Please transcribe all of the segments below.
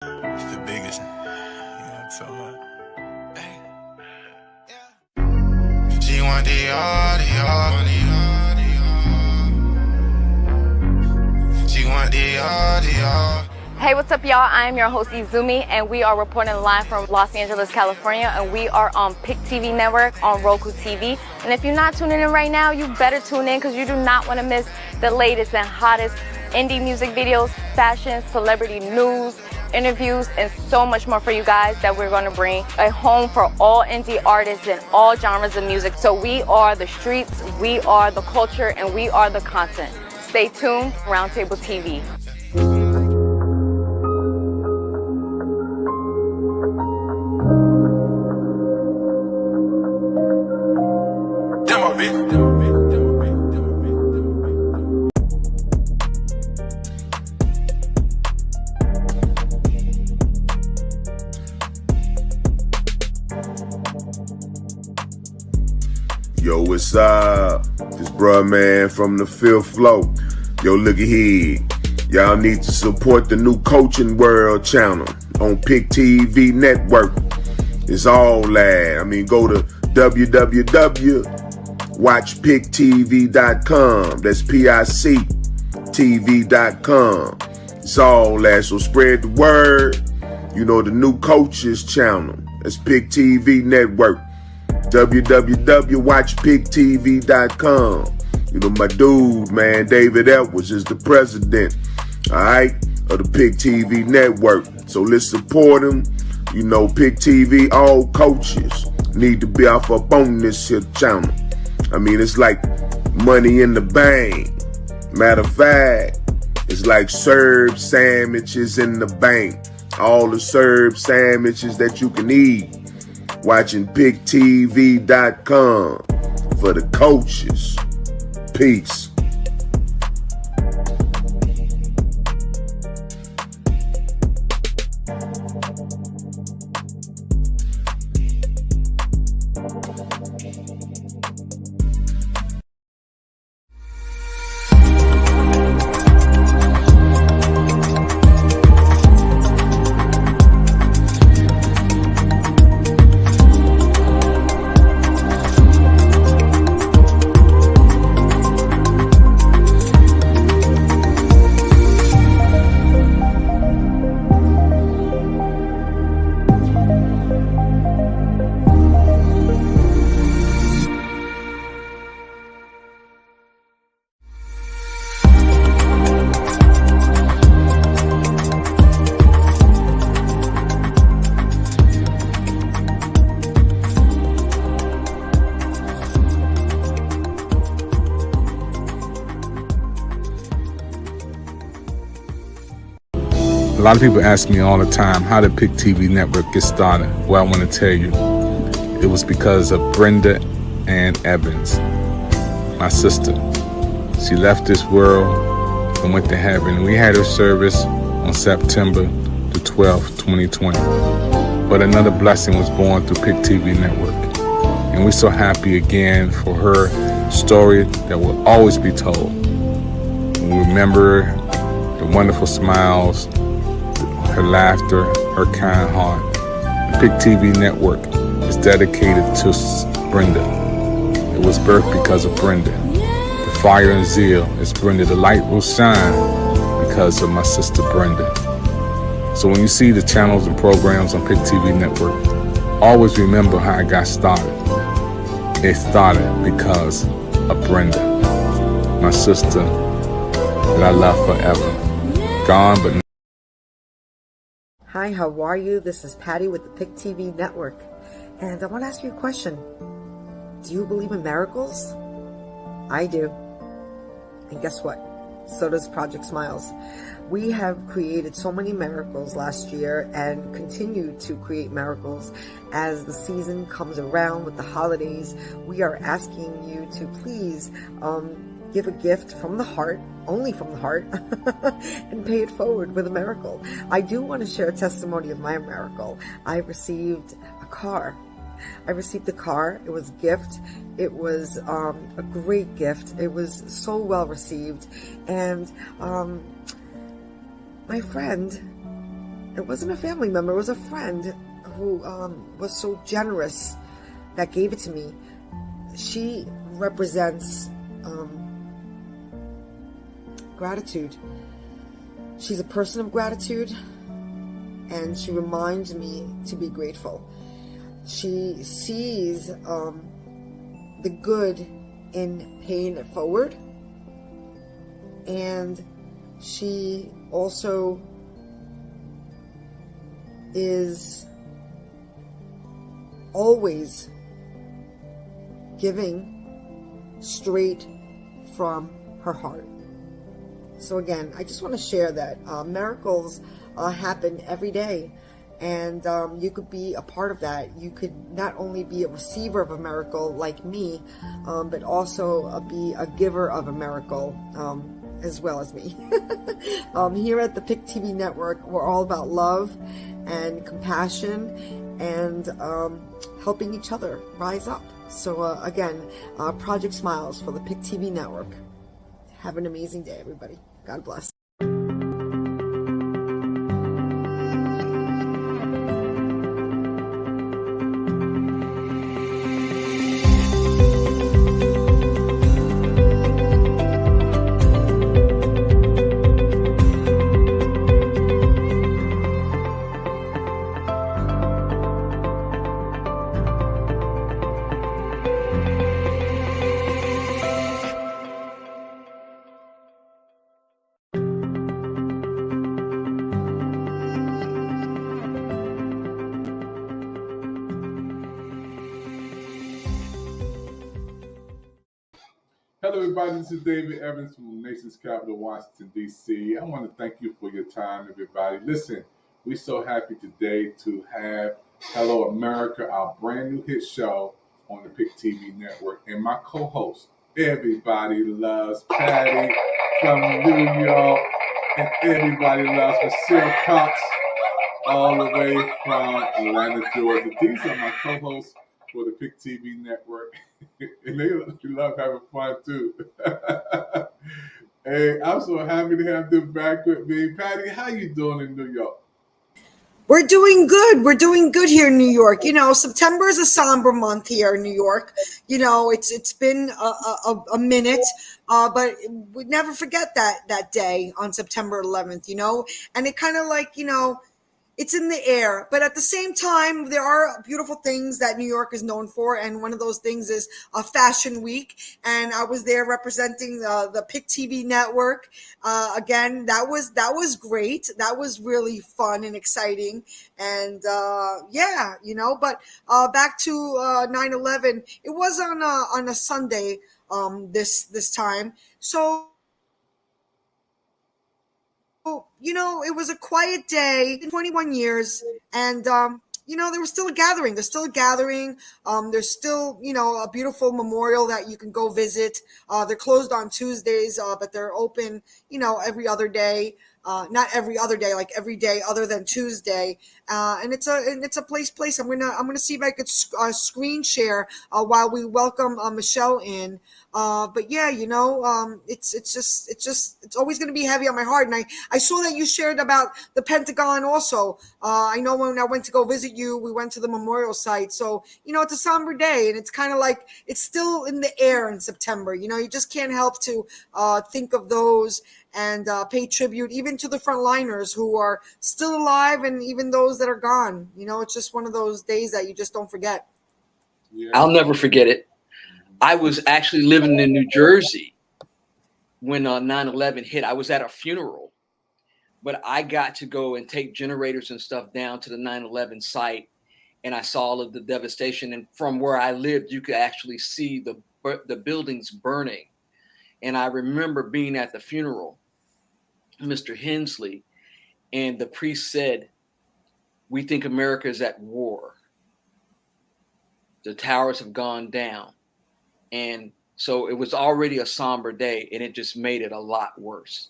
It's the biggest. You know what I'm talking about? Hey. Yeah. She want the audio. She want the audio. Hey, what's up, y'all? I'm your host, Izumi, and we are reporting live from Los Angeles, California, and we are on PIC TV Network on Roku TV. And if you're not tuning in right now, you better tune in because you do not want to miss the latest and hottest indie music videos, fashion, celebrity news, interviews, and so much more for you guys that we're going to bring a home for all indie artists and all genres of music. So we are the streets, we are the culture, and we are the content. Stay tuned, Roundtable TV. Yo, what's up? This bruh man from the fifth floor. Yo, look at here. Y'all need to support the new Coaching World channel on PIC TV Network. It's all that. Go to www.watchpictv.com. That's PIC.TV.com. It's all that. So spread the word. You know, the new Coaches channel. That's PIC TV Network. www.watchpictv.com. You know, my dude, man, David Edwards is the president, all right, of the PIC TV Network. So let's support him. You know, PIC TV, all coaches need to be off up on this here channel. It's like money in the bank. Matter of fact, it's like Serb sandwiches in the bank. All the Serb sandwiches that you can eat. Watching PICTV.com for the coaches. Peace. A lot of people ask me all the time, how did PIC TV Network get started? Well, I want to tell you, it was because of Brenda Ann Evans, my sister. She left this world and went to heaven. We had her service on September the 12th, 2020. But another blessing was born through PIC TV Network. And we're so happy again for her story that will always be told. We remember the wonderful smiles, her laughter, her kind heart. The PIC TV Network is dedicated to Brenda. It was birthed because of Brenda. The fire and zeal is Brenda. The light will shine because of my sister Brenda. So when you see the channels and programs on PIC TV Network, always remember how it got started. It started because of Brenda, my sister that I love forever. Gone but not. Hi, how are you? This is Patty with the PIC TV Network. And I want to ask you a question. Do you believe in miracles? I do. And guess what? So does Project Smiles. We have created so many miracles last year and continue to create miracles as the season comes around with the holidays. We are asking you to please give a gift from the heart, only from the heart, and pay it forward with a miracle. I do want to share a testimony of my miracle. I received a car. I received a car. It was a gift. It was a great gift. It was so well received. And my friend it wasn't a family member, it was a friend who was so generous that gave it to me. She represents gratitude. She's a person of gratitude, and she reminds me to be grateful. She sees the good in paying it forward, and she also is always giving straight from her heart. So again, I just want to share that miracles happen every day, and you could be a part of that. You could not only be a receiver of a miracle like me, but also be a giver of a miracle as well as me. Here at the PIC TV Network, we're all about love and compassion and helping each other rise up. So again, Project Smiles for the PIC TV Network. Have an amazing day, everybody. God bless. Hello, everybody. This is David Evans from the nation's capital, Washington, D.C. I want to thank you for your time, everybody. Listen, we're so happy today to have Hello America, our brand new hit show on the PIC TV Network. And my co-host, everybody loves Patty from New York, and everybody loves Michelle Cox all the way from Atlanta, Georgia. These are my co-hosts for the PIC TV Network. And they love having fun too. Hey, I'm so happy to have them back with me. Patty, how you doing in New York? We're doing good. We're doing good here in New York. You know, September is a somber month here in New York. You know, it's been a minute, but we never forget that day on September 11th. You know, and it kind of like, you know, it's in the air, but at the same time, there are beautiful things that New York is known for, and one of those things is a Fashion Week. And I was there representing the PIC TV Network. Again, that was great. That was really fun and exciting. And yeah, you know. But back to 9/11, it was on a Sunday this time, so. You know, it was a quiet day, 21 years, and, you know, there was still a gathering. There's still a gathering. There's still, you know, a beautiful memorial that you can go visit. They're closed on Tuesdays, but they're open, you know, every other day. Not every other day, like every day other than Tuesday. And it's a place. I'm gonna see if I could screen share while we welcome Michelle in. But yeah, you know, it's always gonna be heavy on my heart. And I saw that you shared about the Pentagon also. I know when I went to go visit you, we went to the memorial site. So, you know, it's a somber day, and it's kind of like it's still in the air in September. You know, you just can't help to think of those and pay tribute even to the frontliners who are still alive, and even those that are gone. You know, it's just one of those days that you just don't forget. Yeah. I'll never forget it. I was actually living in New Jersey when 9/11 hit. I was at a funeral, but I got to go and take generators and stuff down to the 9/11 site, and I saw all of the devastation. And from where I lived, you could actually see the buildings burning. And I remember being at the funeral, Mr. Hensley, and the priest said, "We think America is at war. The towers have gone down." And so it was already a somber day, and it just made it a lot worse.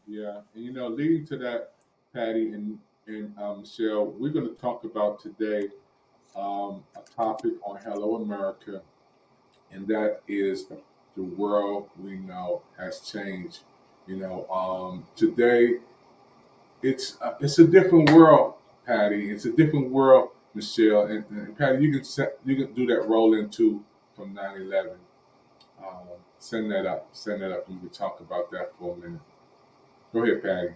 Yeah, and you know, leading to that, Patty and Michelle, we're going to talk about today a topic on Hello America, and that is the world we know has changed. You know, today it's a different world, Patty. It's a different world, Michelle. And Patty, you can do that roll in too from 9/11. Send that up. Send that up, and we can talk about that for a minute. Go ahead, Patty.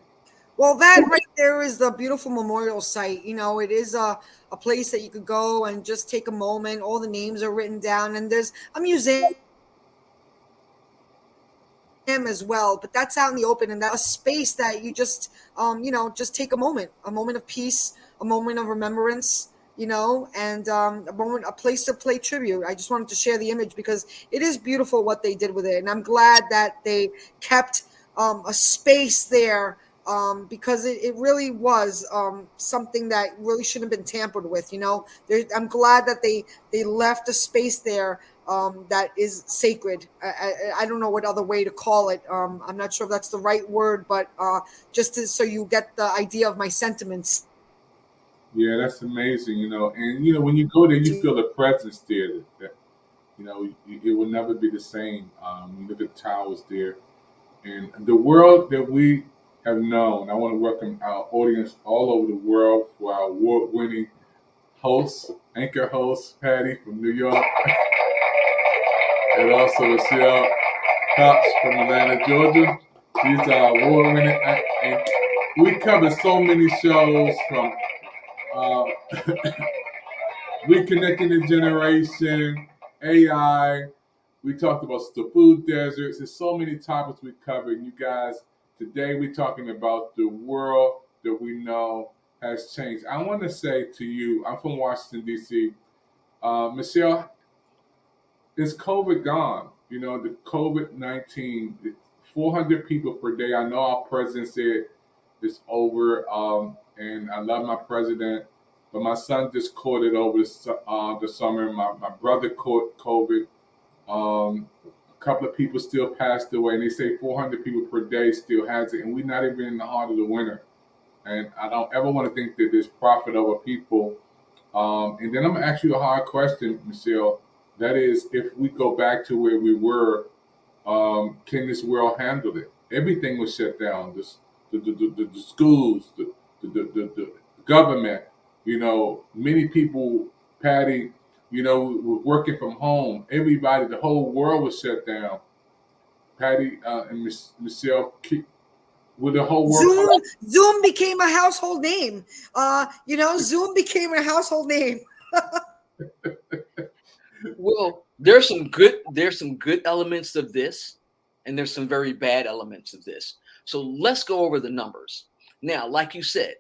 Well, that right there is the beautiful memorial site. You know, it is a place that you could go and just take a moment. All the names are written down, and there's a museum as well, but that's out in the open, and that's a space that you just just take a moment of peace, a moment of remembrance, and a place to play tribute. I just wanted to share the image because it is beautiful what they did with it, and I'm glad that they kept a space there, because it really was something that really shouldn't have been tampered with. I'm glad that they left a space there that is sacred. I don't know what other way to call it. I'm not sure if that's the right word, but so you get the idea of my sentiments. Yeah, that's amazing. And when you go there, you feel the presence there. That it will never be the same. You look at the towers there, and the world that we have known. I want to welcome our audience all over the world for our award-winning host, anchor host, Patty from New York, and also Michelle Cox from Atlanta, Georgia. These are award-winning, and we cover so many shows from uh, reconnecting the generation, AI. We talked about the food deserts. There's so many topics we covered. You guys, today we're talking about the world that we know has changed. I want to say to you, I'm from Washington, D.C. Michelle, is COVID gone? The COVID-19, 400 people per day. I know our president said it's over, and I love my president, but my son just caught it over the summer. My brother caught COVID. A couple of people still passed away, and they say 400 people per day still has it, and we're not even in the heart of the winter. And I don't ever want to think that there's profit over people. And then I'm gonna ask you a hard question, Michelle. That is, if we go back to where we were, can this world handle it? Everything was shut down. The schools, the government. Many people, Patty, were working from home. Everybody, the whole world was shut down. Patty and Michelle, with the whole world. Zoom became a household name. Zoom became a household name. Well, there's some good elements of this, and there's some very bad elements of this. So let's go over the numbers. Now, like you said,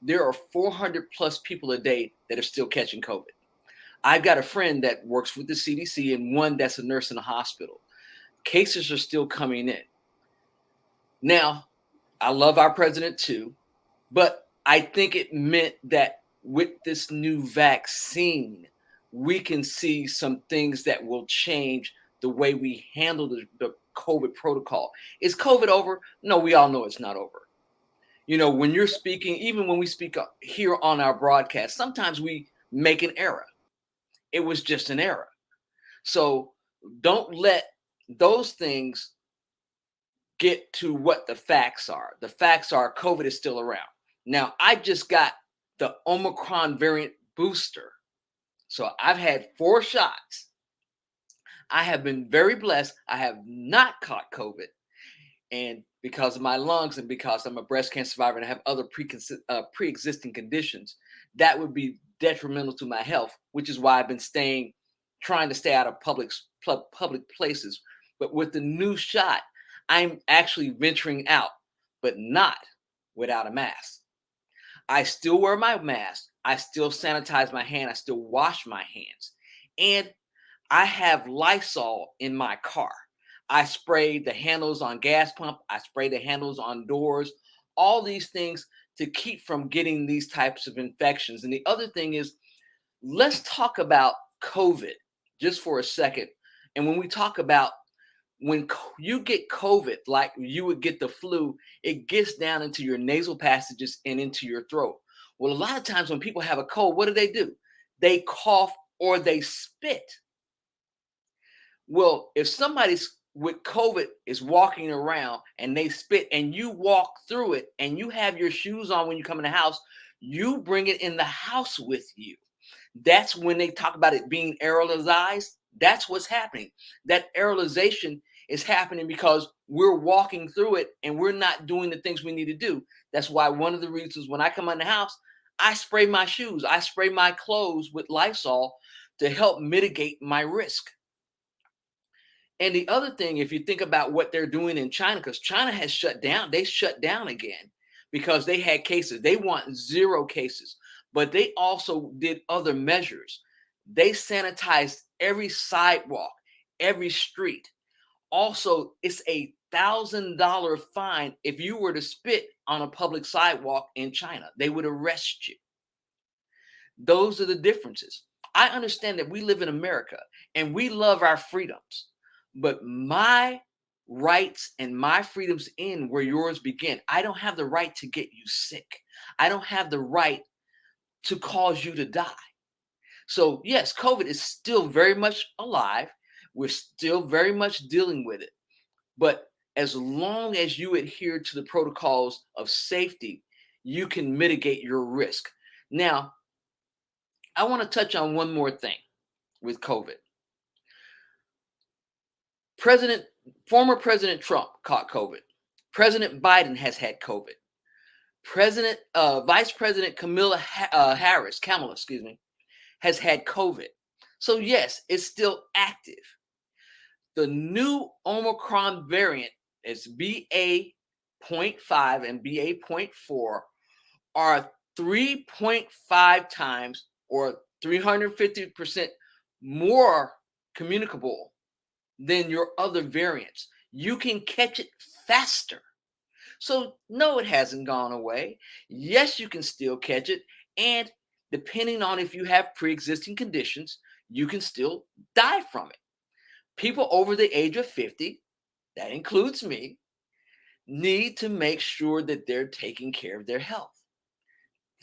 there are 400 plus people a day that are still catching COVID. I've got a friend that works with the CDC and one that's a nurse in a hospital. Cases are still coming in. Now, I love our president too, but I think it meant that with this new vaccine, we can see some things that will change the way we handle the COVID protocol. Is COVID over? No, we all know it's not over. When you're speaking, even when we speak here on our broadcast, sometimes we make an error. It was just an error. So don't let those things get to what the facts are. The facts are COVID is still around. Now, I just got the Omicron variant booster. So I've had 4 shots. I have been very blessed. I have not caught COVID. And because of my lungs and because I'm a breast cancer survivor and I have other pre-existing conditions, that would be detrimental to my health, which is why I've been trying to stay out of public places. But with the new shot, I'm actually venturing out, but not without a mask. I still wear my mask. I still sanitize my hand. I still wash my hands. And I have Lysol in my car. I spray the handles on gas pump. I spray the handles on doors, all these things to keep from getting these types of infections. And the other thing is, let's talk about COVID just for a second. And when we talk about when you get COVID, like you would get the flu, it gets down into your nasal passages and into your throat. Well, a lot of times when people have a cold, what do? They cough or they spit. Well, if somebody's with COVID is walking around and they spit and you walk through it and you have your shoes on when you come in the house, you bring it in the house with you. That's when they talk about it being aerolized. That's what's happening. That aerolization is happening because we're walking through it and we're not doing the things we need to do. That's why one of the reasons when I come in the house, I spray my shoes, I spray my clothes with Lysol to help mitigate my risk. And the other thing, if you think about what they're doing in China, because China has shut down, they shut down again because they had cases. They want 0 cases, but they also did other measures. They sanitized every sidewalk, every street. Also, it's $1,000 fine if you were to spit on a public sidewalk in China. They would arrest you. Those are the differences. I understand that we live in America and we love our freedoms. But my rights and my freedoms end where yours begin. I don't have the right to get you sick. I don't have the right to cause you to die. So yes, COVID is still very much alive. We're still very much dealing with it. But as long as you adhere to the protocols of safety, you can mitigate your risk. Now, I want to touch on one more thing with COVID. Former President Trump caught COVID. President Biden has had COVID. Vice President Kamala Harris, has had COVID. So yes, it's still active. The new Omicron variant is BA.5 and BA.4 are 3.5 times or 350% more communicable than your other variants. You can catch it faster. So no, it hasn't gone away. Yes, you can still catch it. And depending on if you have pre-existing conditions, you can still die from it. People over the age of 50, that includes me, need to make sure that they're taking care of their health.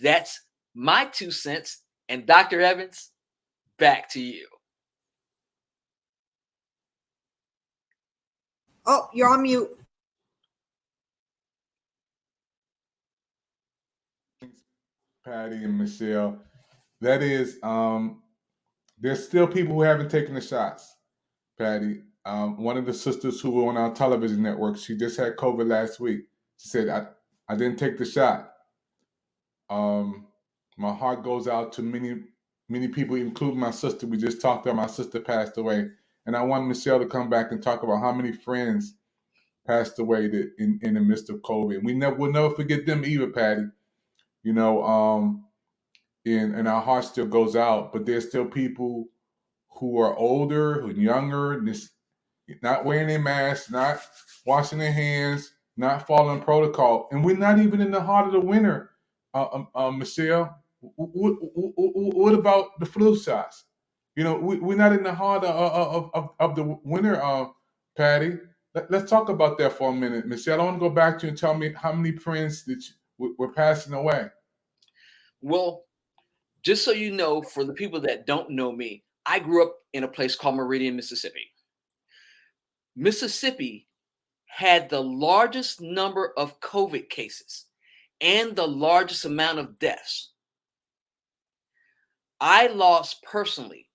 That's my 2 cents. And Dr. Evans, back to you. Oh, you're on mute. Patty and Michelle. That is, there's still people who haven't taken the shots. Patty, one of the sisters who were on our television network, she just had COVID last week. She said, I didn't take the shot. My heart goes out to many people, including my sister. We just talked about my sister passed away. And I want Michelle to come back and talk about how many friends passed away in the midst of COVID. We'll never forget them either, Patty. You know, and our heart still goes out, but there's still people who are older, who are younger, not wearing their masks, not washing their hands, not following protocol. And we're not even in the heart of the winter, Michelle. What about the flu shots? You know, we're not in the heart of the winter, Patty. Let's talk about that for a minute. Michelle, I want to go back to you and tell me how many friends that were passing away. Well, just so you know, for the people that don't know me, I grew up in a place called Meridian, Mississippi. Mississippi had the largest number of COVID cases and the largest amount of deaths. I lost personally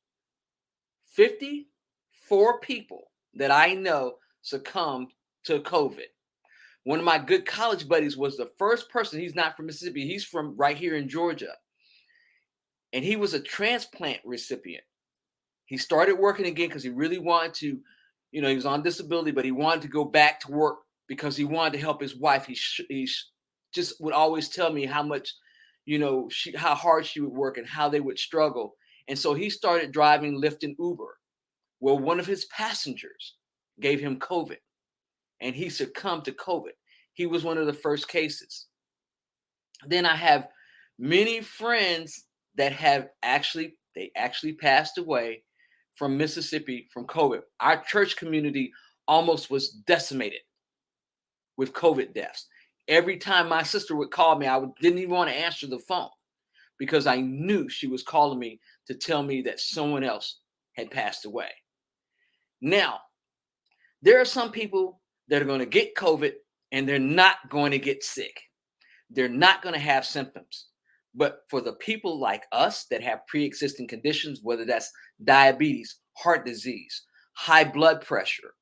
54 people that I know succumbed to COVID. One of my good college buddies was the first person. He's not from Mississippi. He's from right here in Georgia. And he was a transplant recipient. He started working again because he really wanted to, he was on disability, but he wanted to go back to work because he wanted to help his wife. He just would always tell me how much, how hard she would work and how they would struggle. And so he started driving Lyft and Uber. Well, one of his passengers gave him COVID and he succumbed to COVID. He was one of the first cases. Then I have many friends that actually passed away from Mississippi from COVID. Our church community almost was decimated with COVID deaths. Every time my sister would call me, I didn't even want to answer the phone because I knew she was calling me to tell me that someone else had passed away. Now, There are some people that are going to get COVID and they're not going to get sick. They're not going to have symptoms. But for the people like us that have pre-existing conditions, whether that's diabetes, heart disease, high blood pressure,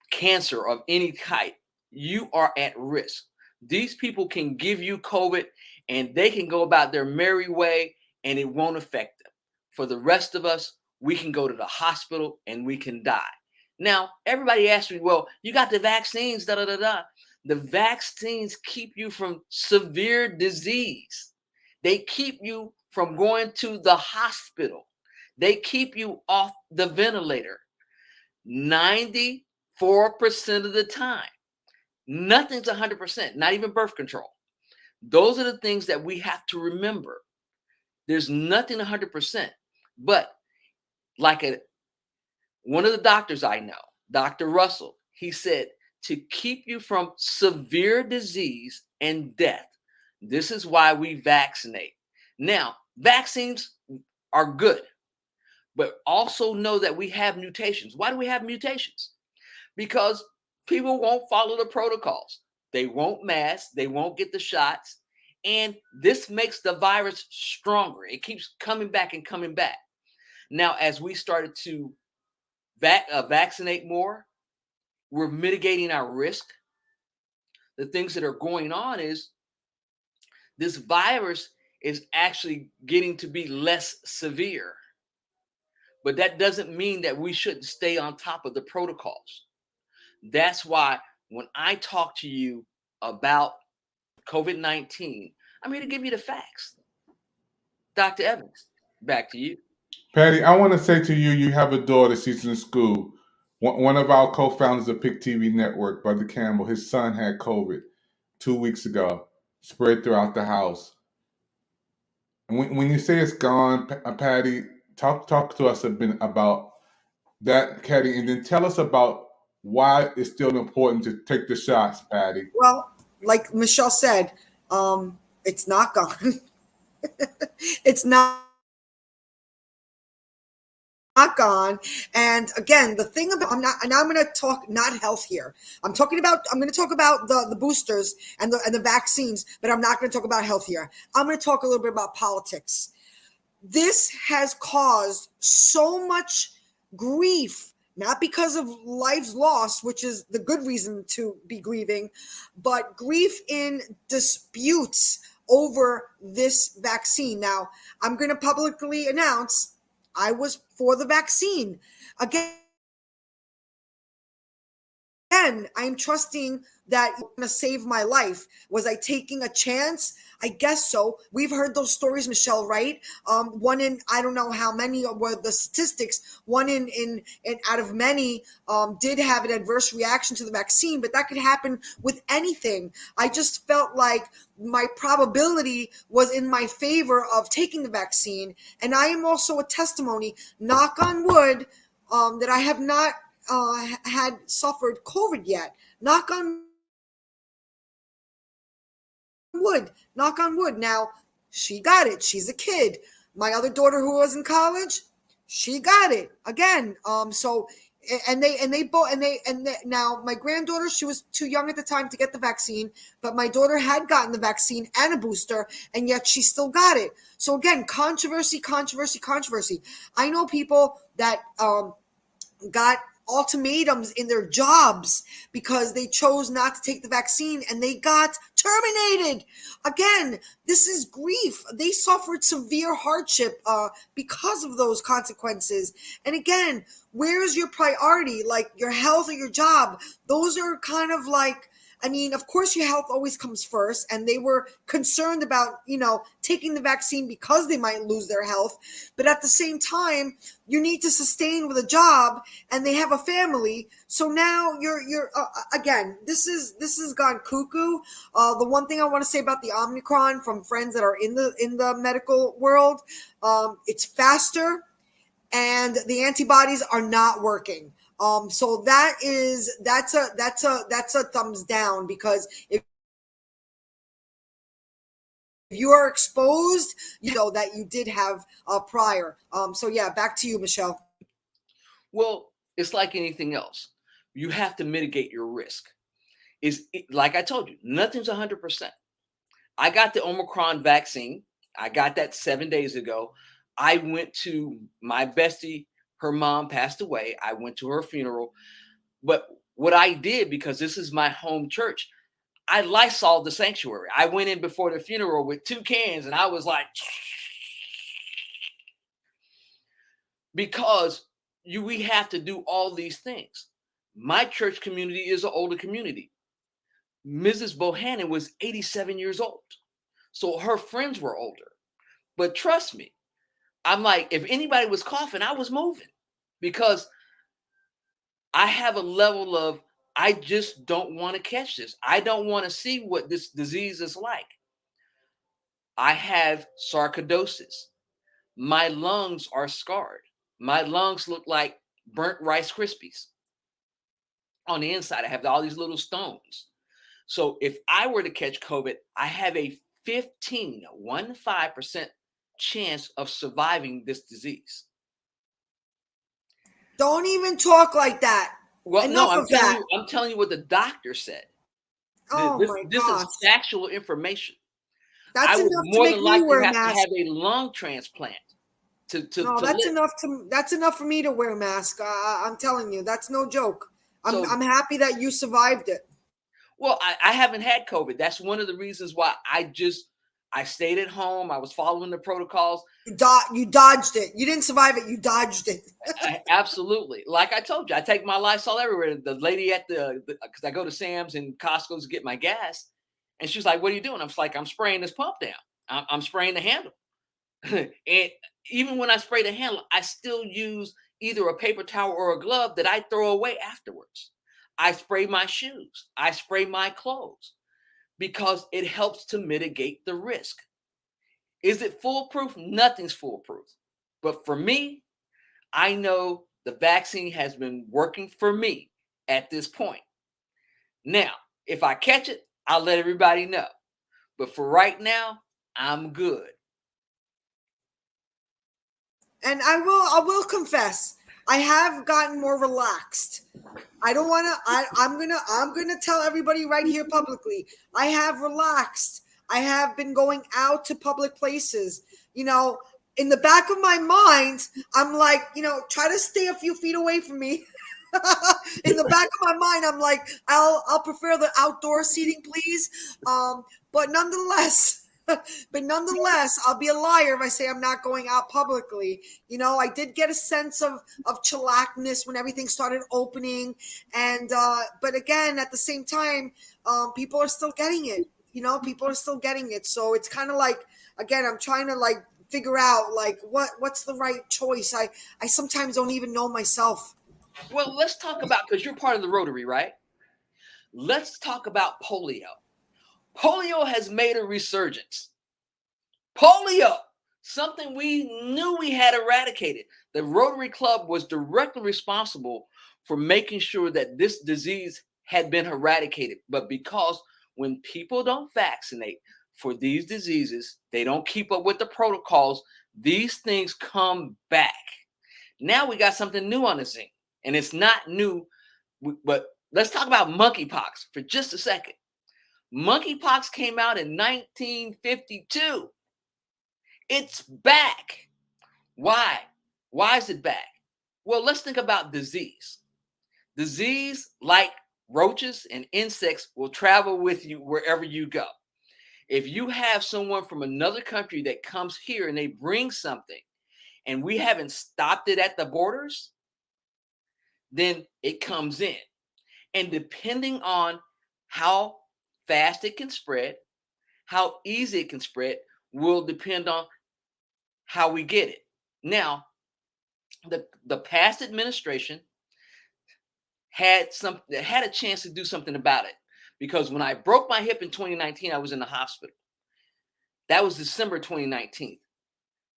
cancer of any type, you are at risk. These people can give you COVID and they can go about their merry way and it won't affect them. For the rest of us, we can go to the hospital and we can die. Now, everybody asks me, well, you got the vaccines, da da da da. The vaccines keep you from severe disease. They keep you from going to the hospital. They keep you off the ventilator 94% of the time. Nothing's 100%, not even birth control. Those are the things that we have to remember. There's nothing 100%. But like one of the doctors I know, Dr. Russell, he said, to keep you from severe disease and death, this is why we vaccinate. Now, vaccines are good, but also know that we have mutations. Why do we have mutations? Because people won't follow the protocols. They won't mask, they won't get the shots, and this makes the virus stronger. It keeps coming back and coming back. Now, as we started to vaccinate more, we're mitigating our risk. The things that are going on is this virus is actually getting to be less severe. But that doesn't mean that we shouldn't stay on top of the protocols. That's why when I talk to you about COVID-19, I'm here to give you the facts. Dr. Evans, back to you. Patty, I want to say to you, you have a daughter, she's in school. One of our co-founders of Pick TV Network, Brother Campbell, his son had COVID 2 weeks ago, spread throughout the house. And when you say it's gone, Patty, talk to us a bit about that, Patty, and then tell us about why it's still important to take the shots, Patty. Well, like Michelle said, it's not gone. It's not gone. And again, the thing about I'm going to talk not health here. I'm going to talk about the boosters and the vaccines, but I'm not going to talk about health here. I'm going to talk a little bit about politics. This has caused so much grief, not because of lives lost, which is the good reason to be grieving, but grief in disputes over this vaccine. Now, I'm going to publicly announce I was for the vaccine. Again, I'm trusting that you're going to save my life. Was I taking a chance? I guess so. We've heard those stories, Michelle, right? One in, I don't know how many were the statistics. One in out of many did have an adverse reaction to the vaccine, but that could happen with anything. I just felt like my probability was in my favor of taking the vaccine. And I am also a testimony, knock on wood, that I have not had suffered COVID yet. Knock on wood. Now, she got it. She's a kid. My other daughter who was in college, she got it again. Now my granddaughter, she was too young at the time to get the vaccine, but my daughter had gotten the vaccine and a booster, and yet she still got it. So again, controversy. I know people that got ultimatums in their jobs because they chose not to take the vaccine and they got terminated. Again, this is grief. They suffered severe hardship because of those consequences. And again, where's your priority? Like your health or your job? Those are kind of like, I mean, of course, your health always comes first, and they were concerned about, taking the vaccine because they might lose their health. But at the same time, you need to sustain with a job, and they have a family. So now you're again, this has gone cuckoo. The one thing I want to say about the Omicron from friends that are in the medical world, it's faster, and the antibodies are not working. So that's a thumbs down, because if you are exposed, you know that you did have prior. So yeah, back to you, Michelle. Well, it's like anything else. you have to mitigate your risk. Like I told you, nothing's 100%. I got the Omicron vaccine. I got that 7 days ago. I went to my bestie, her mom passed away. I went to her funeral. But what I did, because this is my home church, I Lysol the sanctuary. I went in before the funeral with 2 cans and I was like, because we have to do all these things. My church community is an older community. Mrs. Bohannon was 87 years old. So her friends were older. But trust me, I'm like, if anybody was coughing, I was moving, because I have a level of, I just don't want to catch this. I don't want to see what this disease is like. I have sarcoidosis. My lungs are scarred. My lungs look like burnt Rice Krispies. On the inside, I have all these little stones. So if I were to catch COVID, I have a 15% chance of surviving this disease. Don't even talk like that. Well, Enough no, of that. I'm telling you what the doctor said. Oh my This gosh. is factual information. That's I would enough to more make than me likely wear a have to mask. have a lung transplant to No, that's live. that's enough for me to wear a mask. I'm telling you, that's no joke. So, I'm happy that you survived it. well, I haven't had COVID. That's one of the reasons why I stayed at home. I was following the protocols. You dodged it. You didn't survive it. You dodged it. Absolutely. Like I told you, I take my Lysol everywhere. The lady at because I go to Sam's and Costco's to get my gas, and she's like, "What are you doing?" I'm just like, "I'm spraying this pump down. I'm spraying the handle." And even when I spray the handle, I still use either a paper towel or a glove that I throw away afterwards. I spray my shoes. I spray my clothes, because it helps to mitigate the risk. Is it foolproof? Nothing's foolproof. But for me, I know the vaccine has been working for me at this point. Now, if I catch it, I'll let everybody know. But for right now, I'm good. And I will confess, I have gotten more relaxed. I don't want to. I'm gonna tell everybody right here publicly. I have relaxed. I have been going out to public places. You know, in the back of my mind, I'm like, try to stay a few feet away from me. In the back of my mind, I'm like, I'll prefer the outdoor seating, please. But nonetheless. But nonetheless, I'll be a liar if I say I'm not going out publicly. I did get a sense of chillaxness when everything started opening, and but again, at the same time, people are still getting it. People are still getting it. So it's kind of like, again, I'm trying to like figure out like what's the right choice. I sometimes don't even know myself. Well, let's talk about, because you're part of the Rotary, right? Let's talk about polio. Polio has made a resurgence. Polio, something we knew we had eradicated. The Rotary Club was directly responsible for making sure that this disease had been eradicated. But because when people don't vaccinate for these diseases, they don't keep up with the protocols, these things come back. Now we got something new on the scene, and it's not new, but let's talk about monkeypox for just a second. Monkeypox came out in 1952. It's back. Why? Why is it back? Well, let's think about disease. Disease, like roaches and insects, will travel with you wherever you go. If you have someone from another country that comes here and they bring something, and we haven't stopped it at the borders, then it comes in. And depending on how fast it can spread, how easy it can spread, will depend on how we get it. Now, the past administration had a chance to do something about it, because when I broke my hip in 2019, I was in the hospital. That was December 2019.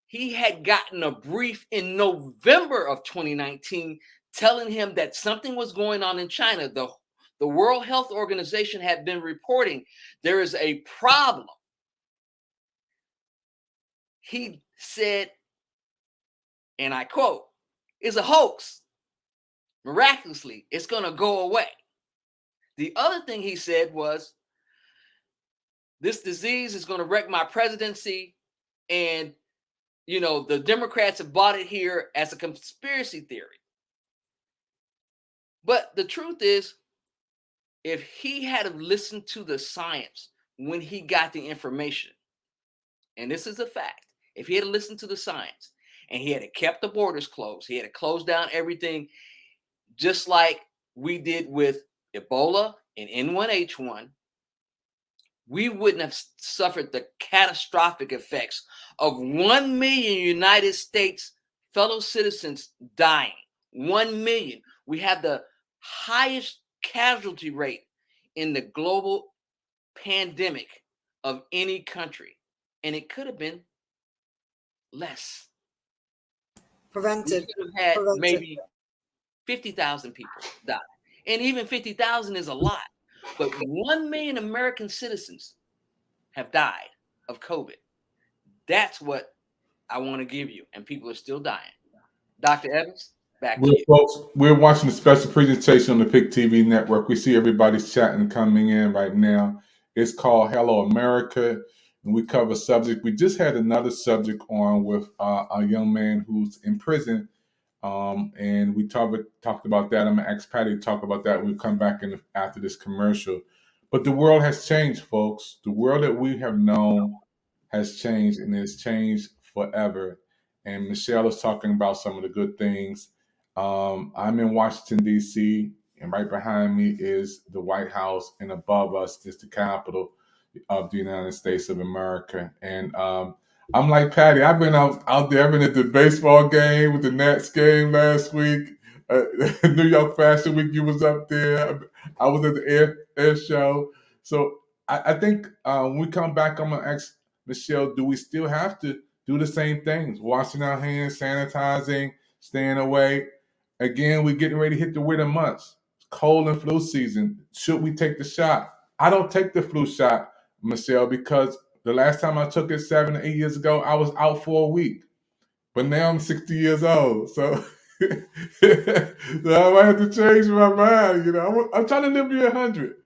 He had gotten a brief in November of 2019 telling him that something was going on in China. The World Health Organization had been reporting there is a problem. He said, and I quote, "is a hoax." Miraculously, it's going to go away. The other thing he said was, this disease is going to wreck my presidency. And, the Democrats have bought it here as a conspiracy theory. But the truth is, if he had listened to the science when he got the information, and this is a fact, if he had listened to the science and he had kept the borders closed, he had closed down everything, just like we did with Ebola and N1H1, we wouldn't have suffered the catastrophic effects of 1 million United States fellow citizens dying. 1 million. We have the highest casualty rate in the global pandemic of any country. And it could have been less. Prevented. We could have had maybe 50,000 people die. And even 50,000 is a lot. But 1 million American citizens have died of COVID. That's what I want to give you. And people are still dying. Dr. Evans, back to you. Folks, we're watching a special presentation on the PIC TV network. We see everybody's chatting coming in right now. It's called Hello America. And we cover subject. We just had another subject on with a young man who's in prison. And we talked about that. I'm going to ask Patty to talk about that when we come back after this commercial. But the world has changed, folks. The world that we have known has changed, and it's changed forever. And Michelle is talking about some of the good things. I'm in Washington, D.C., and right behind me is the White House, and above us is the Capitol of the United States of America. And I'm like Patty. I've been out there. I've been at the baseball game with the Nats game last week. New York Fashion Week, you was up there. I was at the air show. So I think when we come back, I'm going to ask Michelle, do we still have to do the same things? Washing our hands, sanitizing, staying away. Again, we're getting ready to hit the winter months. Cold and flu season. Should we take the shot? I don't take the flu shot, Michelle, because the last time I took it 7 to 8 years ago, I was out for a week. But now I'm 60 years old. So, so I might have to change my mind. I'm trying to live to 100.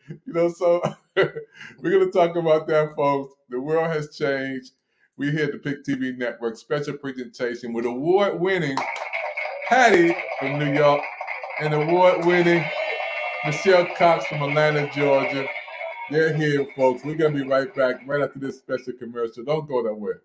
So we're going to talk about that, folks. The world has changed. We're here at the PIC TV Network, special presentation with award-winning Patty from New York and award-winning Michelle Cox from Atlanta, Georgia. They're here, folks. We're going to be right back right after this special commercial. Don't go nowhere.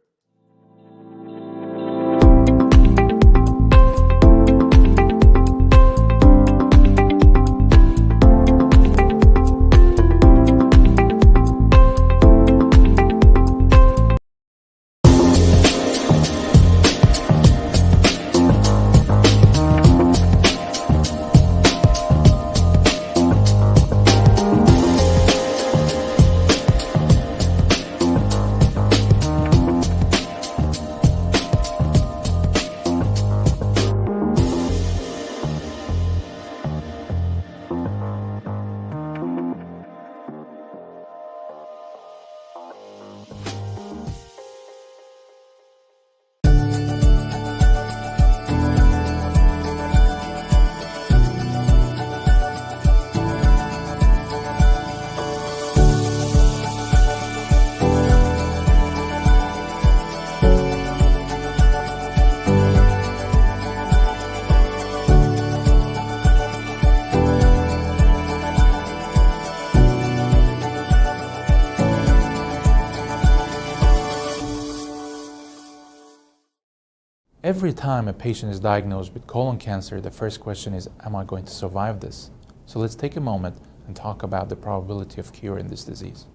Every time a patient is diagnosed with colon cancer, the first question is, am I going to survive this? So let's take a moment and talk about the probability of cure in this disease.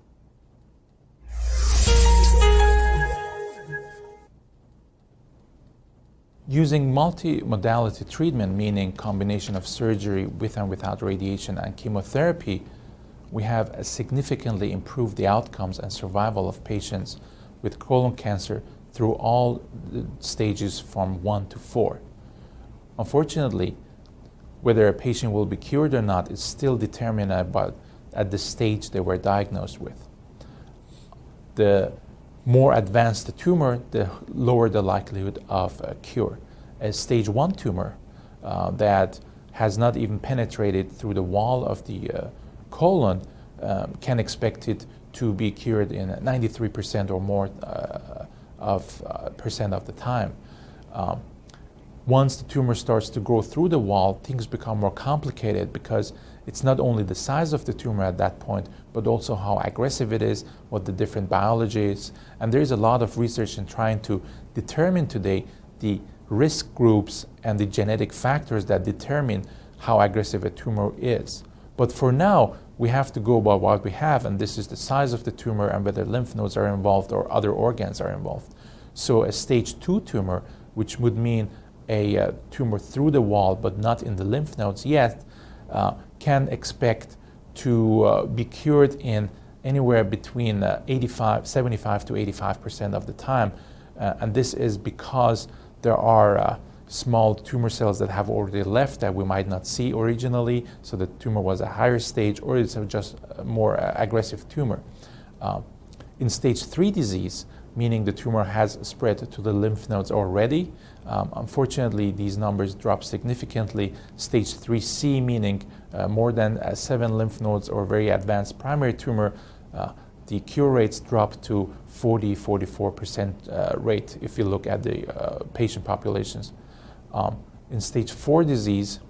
Using multi-modality treatment, meaning combination of surgery with and without radiation and chemotherapy, we have significantly improved the outcomes and survival of patients with colon cancer through all the stages from 1 to 4. Unfortunately, whether a patient will be cured or not is still determined at the stage they were diagnosed with. The more advanced the tumor, the lower the likelihood of a cure. A stage 1 tumor that has not even penetrated through the wall of the colon can expect it to be cured in 93% or more percent of the time. Once the tumor starts to grow through the wall, things become more complicated because it's not only the size of the tumor at that point, but also how aggressive it is, what the different biology is. And there is a lot of research in trying to determine today the risk groups and the genetic factors that determine how aggressive a tumor is. But for now, we have to go by what we have, and this is the size of the tumor and whether lymph nodes are involved or other organs are involved. So a stage 2 tumor, which would mean a tumor through the wall but not in the lymph nodes yet, can expect to be cured in anywhere between 75 to 85% of the time. And this is because there are small tumor cells that have already left that we might not see originally, so the tumor was a higher stage, or it's just a more aggressive tumor. In stage 3 disease, meaning the tumor has spread to the lymph nodes already, unfortunately these numbers drop significantly. Stage 3C, meaning more than 7 lymph nodes or very advanced primary tumor, the cure rates drop to 44% rate if you look at the patient populations. In stage 4 disease,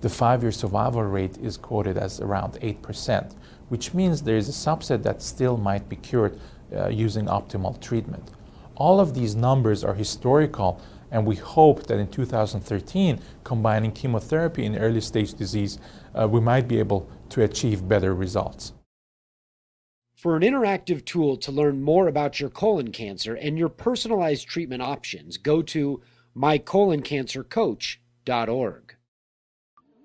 the 5-year survival rate is quoted as around 8%, which means there is a subset that still might be cured using optimal treatment. All of these numbers are historical, and we hope that in 2013, combining chemotherapy in early stage disease, we might be able to achieve better results. For an interactive tool to learn more about your colon cancer and your personalized treatment options, go to mycoloncancercoach.org. Wow,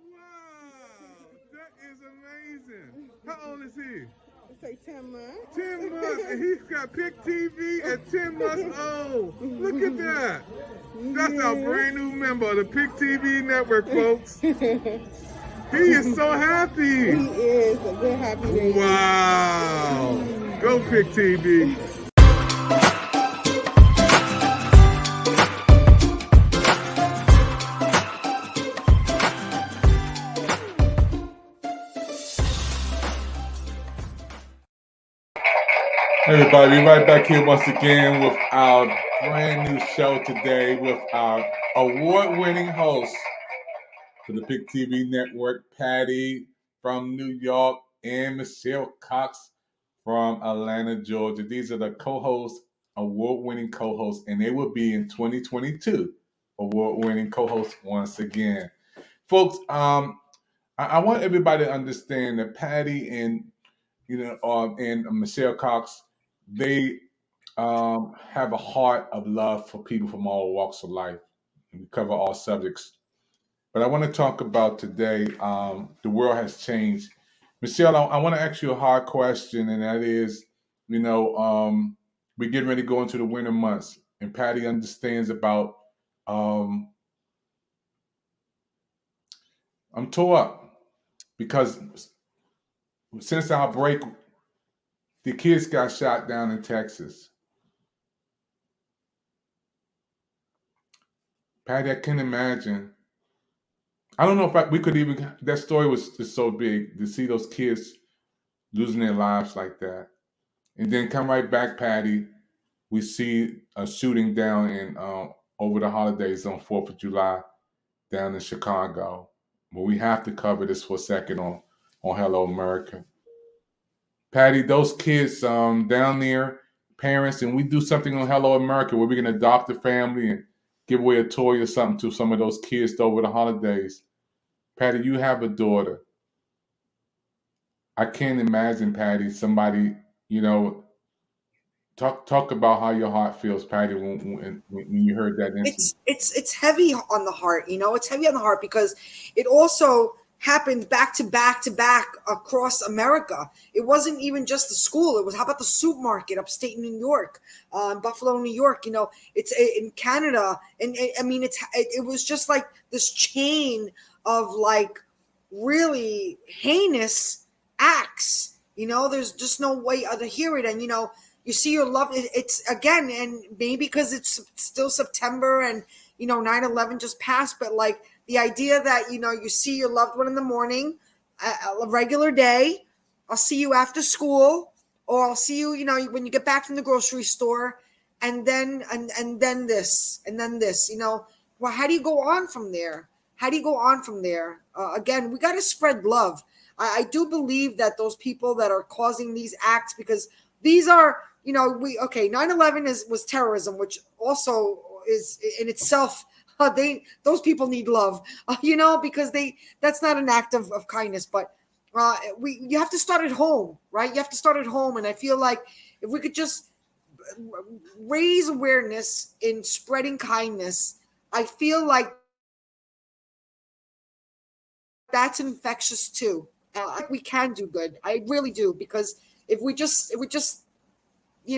that is amazing. How old is he? It's like 10 months. 10 months, and he's got Pick TV at 10 months old. Look at that. That's our brand new member of the Pick TV network, folks. He is so happy. He is a good happy baby. Wow. Go Pick TV. Everybody, we're right back here once again with our brand new show today with our award-winning host for the Pick TV network, Patty from New York, and Michelle Cox from Atlanta, Georgia. These are the co-hosts, award-winning co-hosts, and they will be in 2022 award-winning co-hosts once again. Folks, I want everybody to understand that Patty and Michelle Cox, they have a heart of love for people from all walks of life. We cover all subjects. But I want to talk about today, the world has changed. Michelle, I want to ask you a hard question, and that is, we're getting ready to go into the winter months, and Patty understands about, I'm tore up because since our break, the kids got shot down in Texas. Patty, I can't imagine. I don't know if we could even, that story was just so big to see those kids losing their lives like that. And then come right back, Patty, we see a shooting down in over the holidays on 4th of July down in Chicago. But we have to cover this for a second on Hello America. Patty, those kids down there, parents, and we do something on Hello America where we can adopt a family and give away a toy or something to some of those kids over the holidays. Patty, you have a daughter. I can't imagine, Patty, somebody, talk about how your heart feels, Patty, when you heard that incident. It's heavy on the heart, it's heavy on the heart because it also happened back to back across America. It wasn't even just the school. It was, how about the supermarket upstate New York, Buffalo, New York, it's in Canada. And it was just like this chain of like really heinous acts, there's just no way to hear it. And, you see your love, it's again, and maybe because it's still September and, 9/11 just passed, but like The idea that, you see your loved one in the morning, a regular day, I'll see you after school, or I'll see you, when you get back from the grocery store, and then this, and then this, well, how do you go on from there? How do you go on from there? Again, we got to spread love. I do believe that those people that are causing these acts, because these are, 9/11 was terrorism, which also is in itself, those people need love, because that's not an act of kindness, but you have to start at home, right? You have to start at home, and I feel like if we could just raise awareness in spreading kindness, I feel like that's infectious too. I think we can do good. I really do, because if we just, we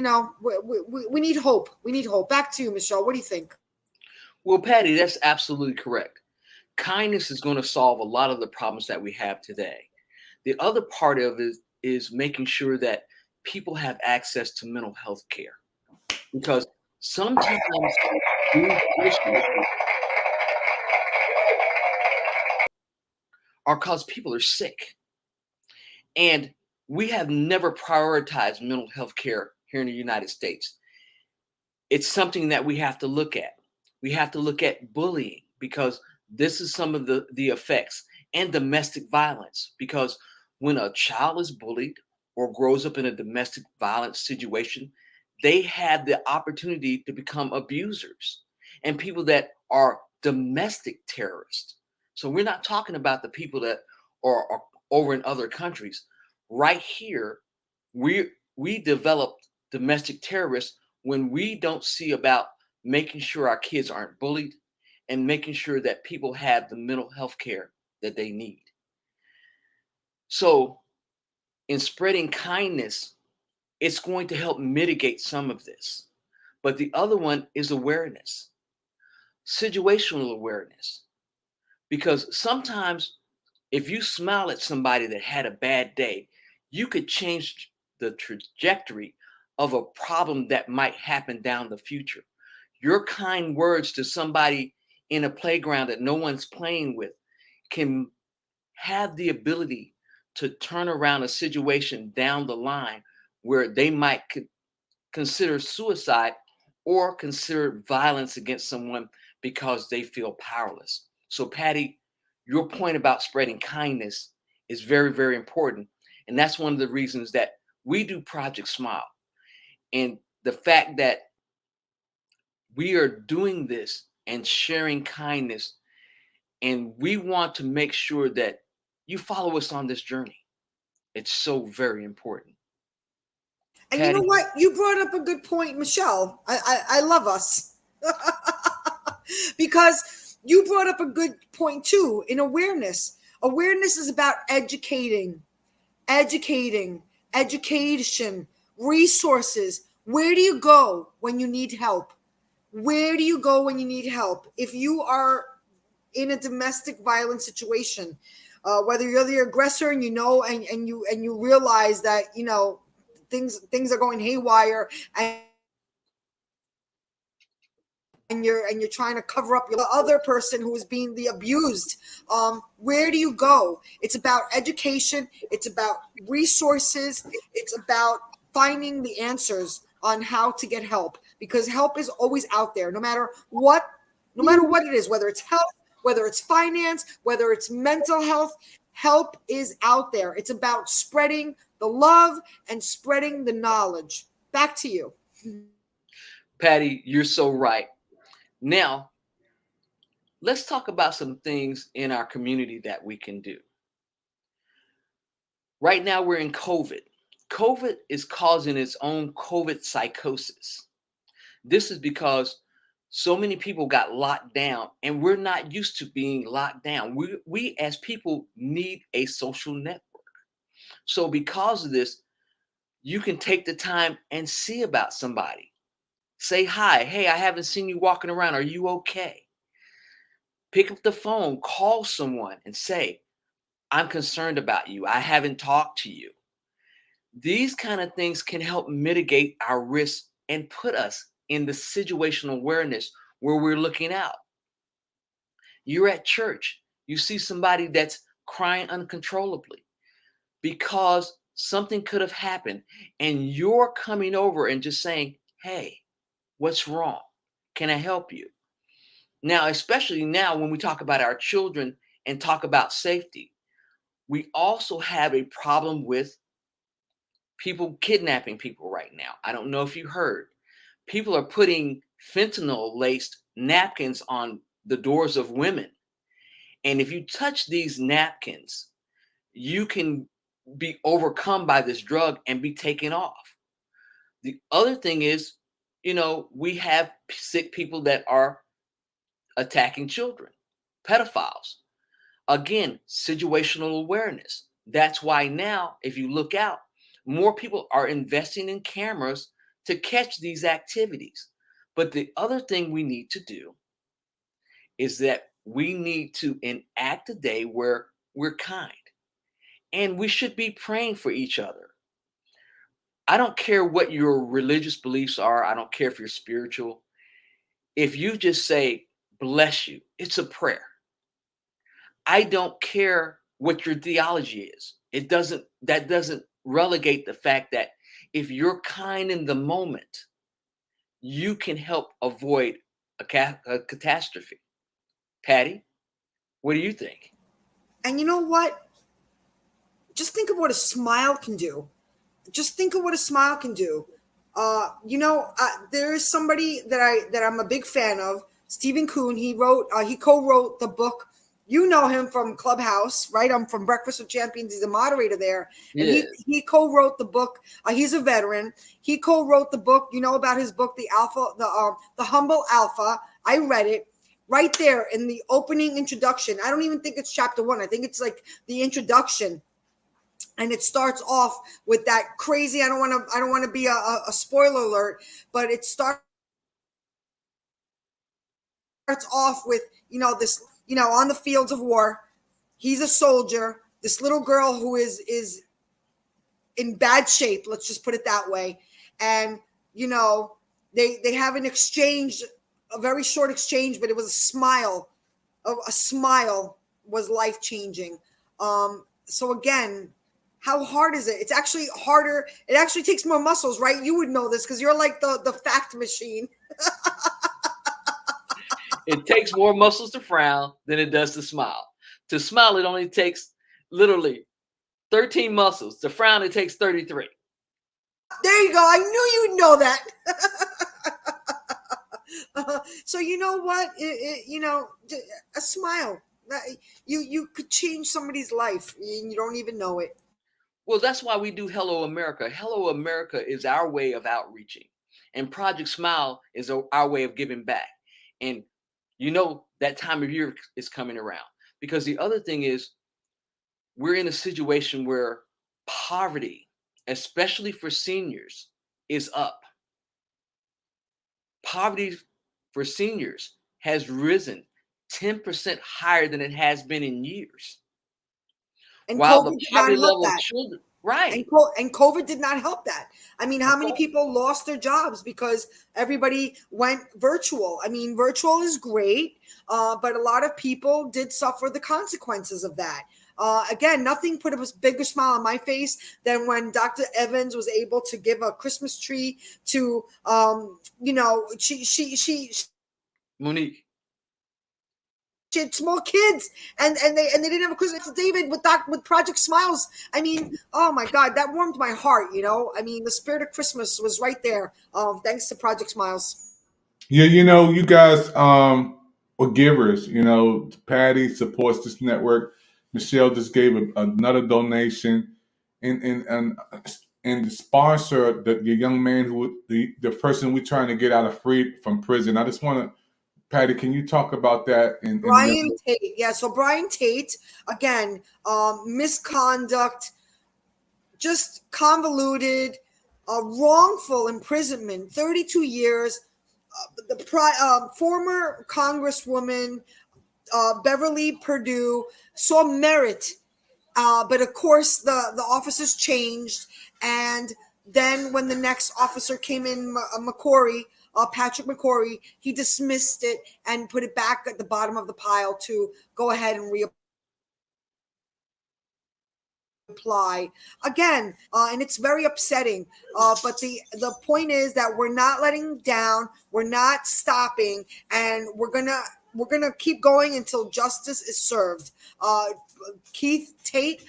need hope. We need hope. Back to you, Michelle. What do you think? Well, Patty, that's absolutely correct. Kindness is going to solve a lot of the problems that we have today. The other part of it is making sure that people have access to mental health care, because sometimes these issues are because people are sick. And we have never prioritized mental health care here in the United States. It's something that we have to look at. We have to look at bullying, because this is some of the effects, and domestic violence, because when a child is bullied or grows up in a domestic violence situation, they have the opportunity to become abusers and people that are domestic terrorists. So we're not talking about the people that are over in other countries. Right here, we develop domestic terrorists when we don't see about making sure our kids aren't bullied and making sure that people have the mental health care that they need. So in spreading kindness, it's going to help mitigate some of this. But the other one is awareness, situational awareness. Because sometimes if you smile at somebody that had a bad day, you could change the trajectory of a problem that might happen down the future. Your kind words to somebody in a playground that no one's playing with can have the ability to turn around a situation down the line where they might consider suicide or consider violence against someone because they feel powerless. So, Patty, your point about spreading kindness is very, very important. And that's one of the reasons that we do Project Smile. And the fact that we are doing this and sharing kindness, and we want to make sure that you follow us on this journey. It's so very important. And you Patty? know what? You brought up a good point, Michelle. I love us. Because you brought up a good point too in awareness. Awareness is about education, resources. Where do you go when you need help? Where do you go when you need help? If you are in a domestic violence situation, whether you're the aggressor and you realize that things are going haywire, and you're trying to cover up the other person who is being the abused, where do you go? It's about education, it's about resources, it's about finding the answers on how to get help, because help is always out there, no matter what it is, whether it's health, whether it's finance, whether it's mental health. Help is out there. It's about spreading the love and spreading the knowledge. Back to you. Patty, you're so right. Now, let's talk about some things in our community that we can do. Right now, we're in COVID. COVID is causing its own COVID psychosis. This is because so many people got locked down, and we're not used to being locked down. We as people need a social network. So because of this, you can take the time and see about somebody. Say hi. Hey, I haven't seen you walking around. Are you okay? Pick up the phone, call someone and say, I'm concerned about you. I haven't talked to you. These kind of things can help mitigate our risk and put us in the situational awareness where we're looking out. You're at church. You see somebody that's crying uncontrollably because something could have happened, and you're coming over and just saying, hey, what's wrong? Can I help you? Now, especially now when we talk about our children and talk about safety, we also have a problem with people kidnapping people right now. I don't know if you heard. People are putting fentanyl laced napkins on the doors of women. And if you touch these napkins, you can be overcome by this drug and be taken off. The other thing is, we have sick people that are attacking children, pedophiles. Again, situational awareness. That's why now, if you look out, more people are investing in cameras to catch these activities. But the other thing we need to do is that we need to enact a day where we're kind, and we should be praying for each other. I don't care what your religious beliefs are. I don't care if you're spiritual. If you just say, bless you, it's a prayer. I don't care what your theology is. That doesn't relegate the fact that if you're kind in the moment, you can help avoid a catastrophe. Patty, what do you think? And you know what? Just think of what a smile can do. Just think of what a smile can do. There is somebody that I'm a big fan of, Stephen Kuhn. He co-wrote the book. You know him from Clubhouse, right? I'm from Breakfast with Champions. He's a moderator there. And Yes. he co-wrote the book. He's a veteran. He co-wrote the book. You know about his book, The Humble Alpha. I read it right there in the opening introduction. I don't even think it's chapter 1. I think it's like the introduction. And it starts off with that crazy. I don't want to be a spoiler alert, but it starts off with this on the fields of war. He's a soldier. This little girl who is in bad shape. Let's just put it that way. And they have an exchange, a very short exchange, but it was a smile. A smile was life changing. So again, how hard is it? It's actually harder. It actually takes more muscles, right? You would know this because you're like the fact machine. It takes more muscles to frown than it does to smile. To smile, it only takes literally 13 muscles. To frown, it takes 33. There you go. I knew you'd know that. So you know what? A smile. You could change somebody's life and you don't even know it. Well, that's why we do Hello America. Hello America is our way of outreaching, and Project Smile is our way of giving back. And that time of year is coming around, because the other thing is we're in a situation where poverty, especially for seniors, is up. Poverty for seniors has risen 10% higher than it has been in years. And While COVID the did poverty not help level of that. children, right? And COVID did not help that. I mean, how many people lost their jobs because everybody went virtual? I mean, virtual is great, but a lot of people did suffer the consequences of that. Again, nothing put a bigger smile on my face than when Dr. Evans was able to give a Christmas tree to, Monique. She had small kids, and they didn't have a Christmas. David with Project Smiles. I mean, oh my God, that warmed my heart. I mean, the spirit of Christmas was right there. Thanks to Project Smiles. Yeah, you guys are givers. Patty supports this network. Michelle just gave another donation, and the sponsor, the young man the person we're trying to get out of from prison. I just want to, Patty, can you talk about that? Brian Tate. Yeah, so Brian Tate, again, misconduct, just convoluted, wrongful imprisonment, 32 years. The former Congresswoman Beverly Perdue saw merit, but of course the officers changed, and then when the next officer came in, McCory, Patrick McCrory, he dismissed it and put it back at the bottom of the pile to go ahead and reapply again, and it's very upsetting. But the point is that we're not letting down, we're not stopping, and we're gonna keep going until justice is served. Kenneth Tate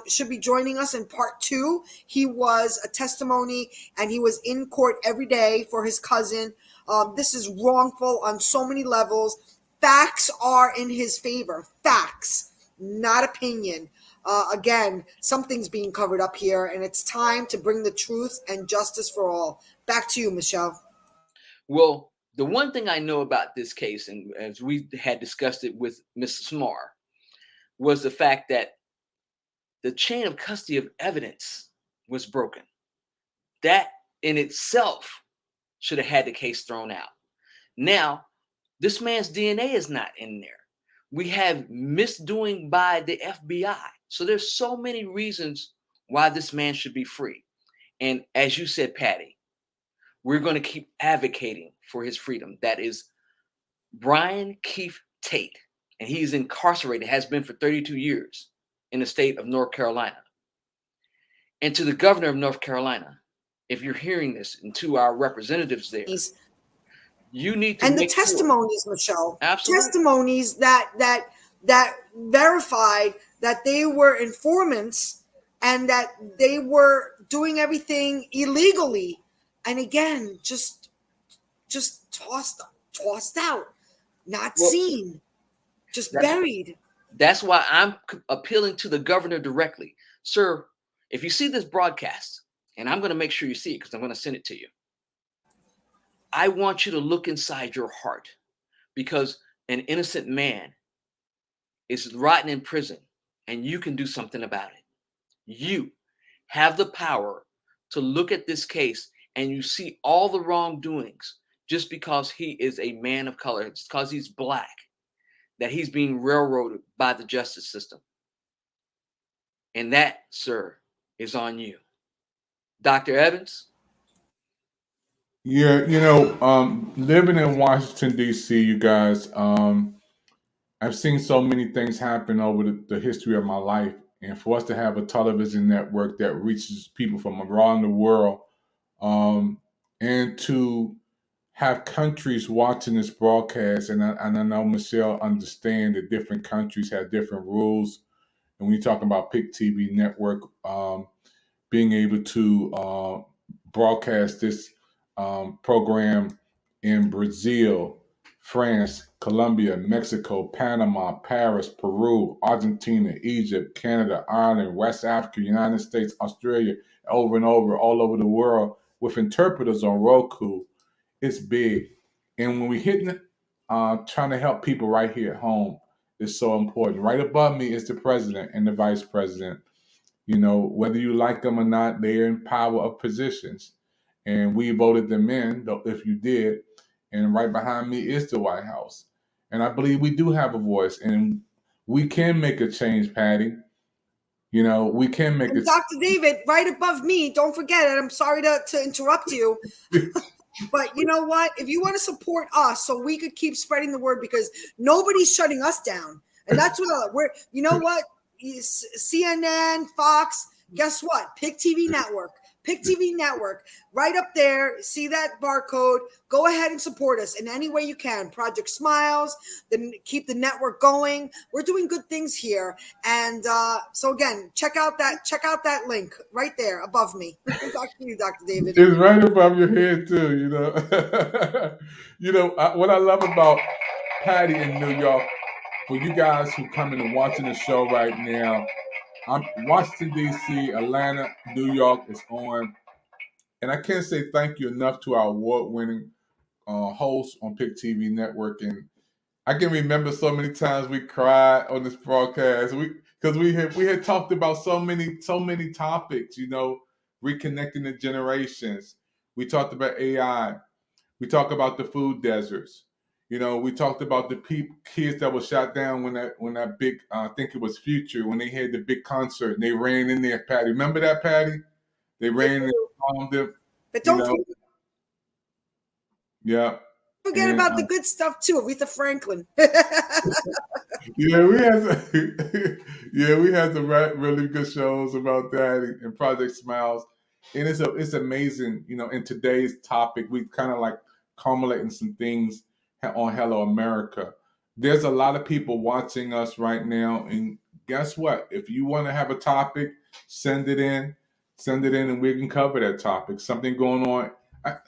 should be joining us in part 2. He was a testimony and he was in court every day for his cousin. This is wrongful on so many levels. Facts are in his favor. Facts, not opinion. Again, something's being covered up here, and it's time to bring the truth and justice for all. Back to you, Michelle. Well, the one thing I know about this case, and as we had discussed it with Mrs. Marr, was the fact that the chain of custody of evidence was broken. That in itself should have had the case thrown out. Now, this man's DNA is not in there. We have misdoing by the FBI. So there's so many reasons why this man should be free. And as you said, Patty, we're going to keep advocating for his freedom. That is Brian Keith Tate. And he's incarcerated, has been for 32 years in the state of North Carolina. And to the governor of North Carolina, if you're hearing this, and to our representatives there, you need to. And the testimonies, Michelle. Absolutely. Testimonies that verified that they were informants and that they were doing everything illegally. And again, just tossed out, not seen, just buried. That's why I'm appealing to the governor directly. Sir, if you see this broadcast, and I'm going to make sure you see it because I'm going to send it to you, I want you to look inside your heart, because an innocent man is rotting in prison and you can do something about it. You have the power to look at this case and you see all the wrongdoings just because he is a man of color, just because he's black, that he's being railroaded by the justice system. And that, sir, is on you. Dr. Evans? Yeah, living in Washington, D.C., you guys, I've seen so many things happen over the history of my life. And for us to have a television network that reaches people from around the world, and to have countries watching this broadcast, and I know Michelle understand that different countries have different rules. And when you talk about PIC TV network, being able to broadcast this program in Brazil, France, Colombia, Mexico, Panama, Paris, Peru, Argentina, Egypt, Canada, Ireland, West Africa, United States, Australia, over and over, all over the world, with interpreters on Roku, it's big. And when we're hitting, trying to help people right here at home, is so important. Right above me is the president and the vice president. Whether you like them or not, they're in power of positions. And we voted them in, if you did. And right behind me is the White House. And I believe we do have a voice. And we can make a change, Patty. We can make it. Dr. David, right above me, don't forget it. I'm sorry to interrupt you. But you know what? If you want to support us so we could keep spreading the word, because nobody's shutting us down. And that's what we're, you know what? CNN, Fox, guess what? PIC TV Network. PIC TV Network, right up there. See that barcode. Go ahead and support us in any way you can. Project Smiles, then keep the network going. We're doing good things here. And so again, check out that link right there above me. Back to you, Dr. David. It's right above your head too, what I love about Patty in New York, for you guys who coming and watching the show right now, I'm Washington, D.C., Atlanta, New York is on. And I can't say thank you enough to our award-winning hosts on PIC TV Network. And I can remember so many times we cried on this broadcast because we had talked about so many topics, reconnecting the generations. We talked about AI. We talked about the food deserts. We talked about the kids that were shot down when that big, I think it was Future, when they had the big concert and they ran in there, Patty. Remember that, Patty? They ran and bombed them. But don't forget, Yeah. Forget And about the good stuff too, Aretha Franklin. yeah, we had we had some really good shows about that and Project Smiles, and it's amazing. In today's topic, we kind of like culminating some things on Hello America. There's a lot of people watching us right now, and guess what? If you want to have a topic, send it in, and we can cover that topic. Something going on.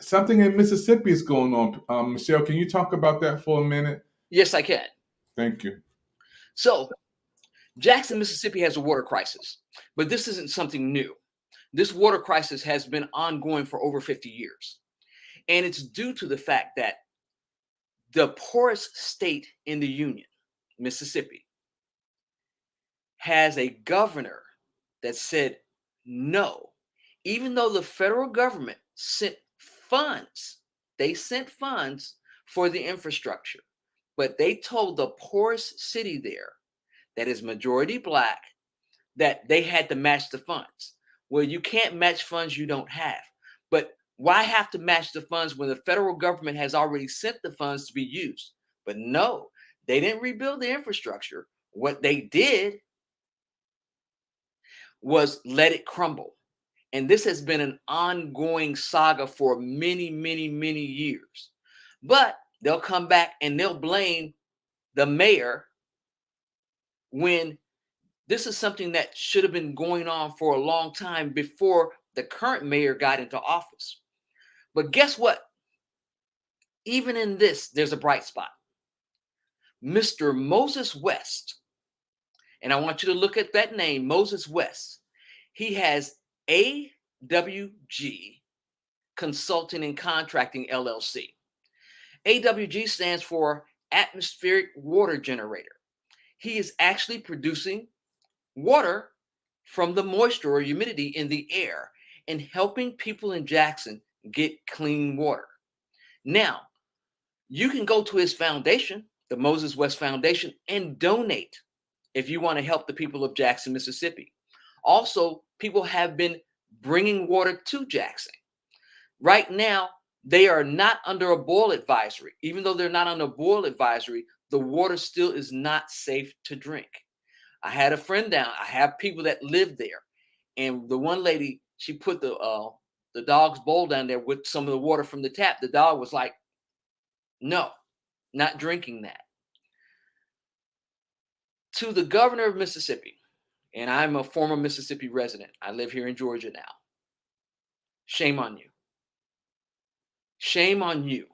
Something in Mississippi is going on. Michelle, can you talk about that for a minute? Yes, I can. Thank you. So, Jackson, Mississippi has a water crisis, but this isn't something new. This water crisis has been ongoing for over 50 years. And it's due to the fact that the poorest state in the Union, Mississippi, has a governor that said no, even though the federal government sent funds, for the infrastructure, but they told the poorest city there that is majority Black that they had to match the funds. Well, you can't match funds you don't have. But why have to match the funds when the federal government has already sent the funds to be used? But no, they didn't rebuild the infrastructure. What they did was let it crumble. And this has been an ongoing saga for many, many, many years. But they'll come back and they'll blame the mayor when this is something that should have been going on for a long time before the current mayor got into office. But guess what? Even in this, there's a bright spot. Mr. Moses West, and I want you to look at that name, Moses West. He has AWG Consulting and Contracting LLC. AWG stands for Atmospheric Water Generator. He is actually producing water from the moisture or humidity in the air and helping people in Jackson get clean water. Now, you can go to his foundation, the Moses West Foundation, and donate if you want to help the people of Jackson, Mississippi. Also, people have been bringing water to Jackson. Right now, they are not under a boil advisory. Even though they're not under a boil advisory, the water still is not safe to drink. I had a friend down. I have people that live there. And the one lady, she put the dog's bowl down there with some of the water from the tap. The dog was like, no, not drinking that. To the governor of Mississippi, and I'm a former Mississippi resident. I live here in Georgia now. Shame on you. Shame on you,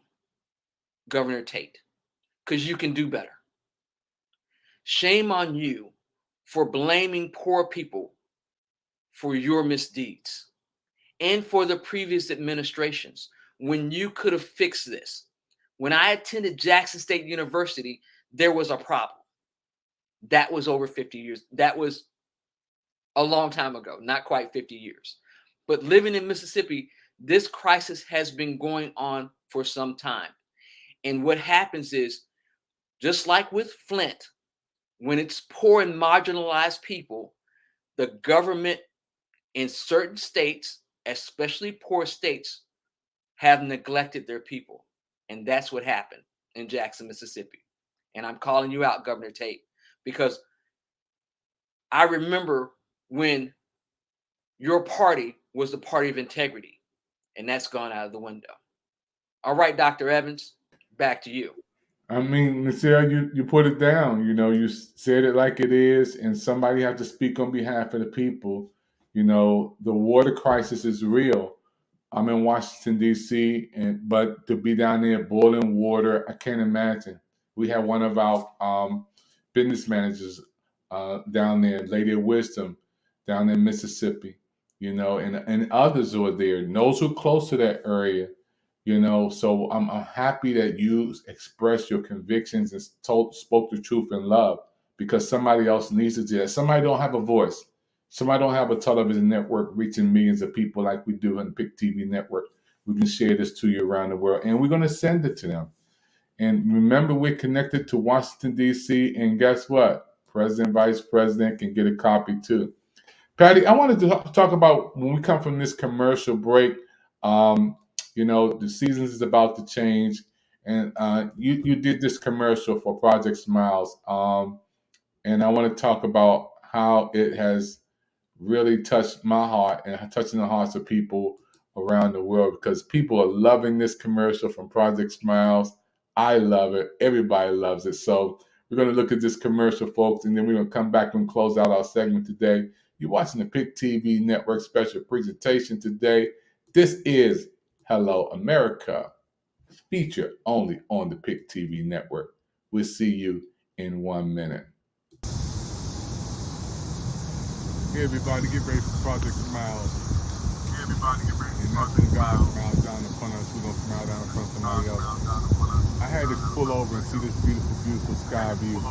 Governor Tate, because you can do better. Shame on you for blaming poor people for your misdeeds and for the previous administrations when you could have fixed this. When I attended Jackson State University, there was a problem. That was over 50 years. That was a long time ago, not quite 50 years. But living in Mississippi, this crisis has been going on for some time. And what happens is, just like with Flint, when it's poor and marginalized people, the government in certain states, especially poor states, have neglected their people. And that's what happened in Jackson, Mississippi. And I'm calling you out, Governor Tate, because I remember when your party was the party of integrity, and that's gone out of the window. All right, Dr. Evans, back to you. I mean, Michelle, you put it down. You said it like it is, and somebody have to speak on behalf of the people. The water crisis is real. I'm in Washington, D.C., but to be down there boiling water, I can't imagine. We have one of our business managers down there, Lady of Wisdom, down in Mississippi, and others who are there, those who are close to that area, So I'm happy that you expressed your convictions and spoke the truth in love, because somebody else needs to do that. Somebody don't have a voice. Somebody don't have a television network reaching millions of people like we do in PIC TV Network. We can share this to you around the world, and we're going to send it to them. And remember, we're connected to Washington, D.C., and guess what? President, Vice President can get a copy too. Patty, I wanted to talk about when we come from this commercial break, You know, the seasons is about to change, and you did this commercial for Project Smiles, and I want to talk about how it has really touched my heart and touching the hearts of people around the world, because people are loving this commercial from Project Smiles. I love it. Everybody loves it. So we're going to look at this commercial, folks, and then we're going to come back and close out our segment today. You're watching the PIC TV Network special presentation today. This is Hello America, featured only on the PIC TV Network. We'll see you in 1 minute. Hey everybody, get ready for Project Smiles. Hey everybody, get ready for Project Smiles. Smiles down in front of us, we're gonna smile down in front of somebody else. I had to pull over and see this beautiful, beautiful sky view.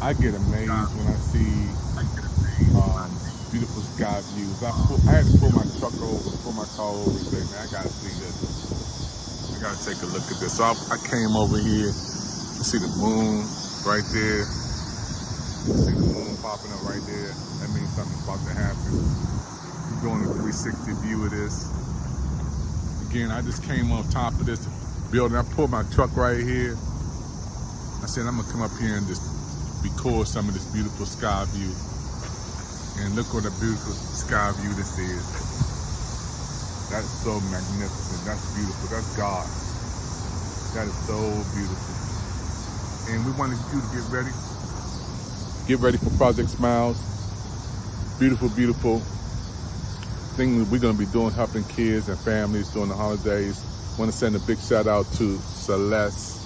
I get amazed when I see beautiful sky views. I had to pull my truck over, pull my car over and say, man, I gotta see this. I gotta take a look at this. So I came over here to see the moon right there. See the moon popping up right there. That means something's about to happen. We're doing a 360 view of this. Again, I just came on top of this building. I pulled my truck right here. I said, I'm gonna come up here and just record some of this beautiful sky view. And look what a beautiful sky view this is. That's so magnificent. That's beautiful. That's God. That is so beautiful. And we wanted you to get ready. Get ready for Project Smiles. Beautiful, beautiful thing that we're going to be doing, helping kids and families during the holidays. Want to send a big shout out to Celeste,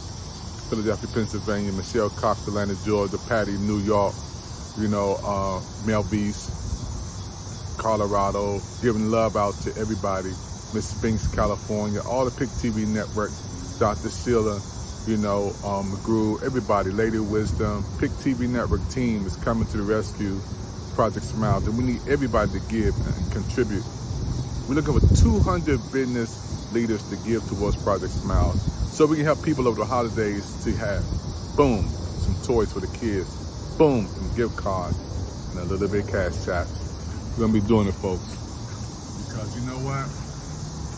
Philadelphia, Pennsylvania, Michelle Cox, Atlanta, Georgia, Patty, New York, Mel Beast, Colorado, giving love out to everybody. Miss Spinks, California, all the PIC TV Network, Dr. Sheila, McGrew, everybody, Lady Wisdom, PIC TV Network team is coming to the rescue, Project Smiles, and we need everybody to give and contribute. We're looking for 200 business leaders to give towards Project Smiles, so we can help people over the holidays to have, boom, some toys for the kids, boom, some gift cards, and a little bit of cash checks. We're gonna be doing it, folks, because you know what?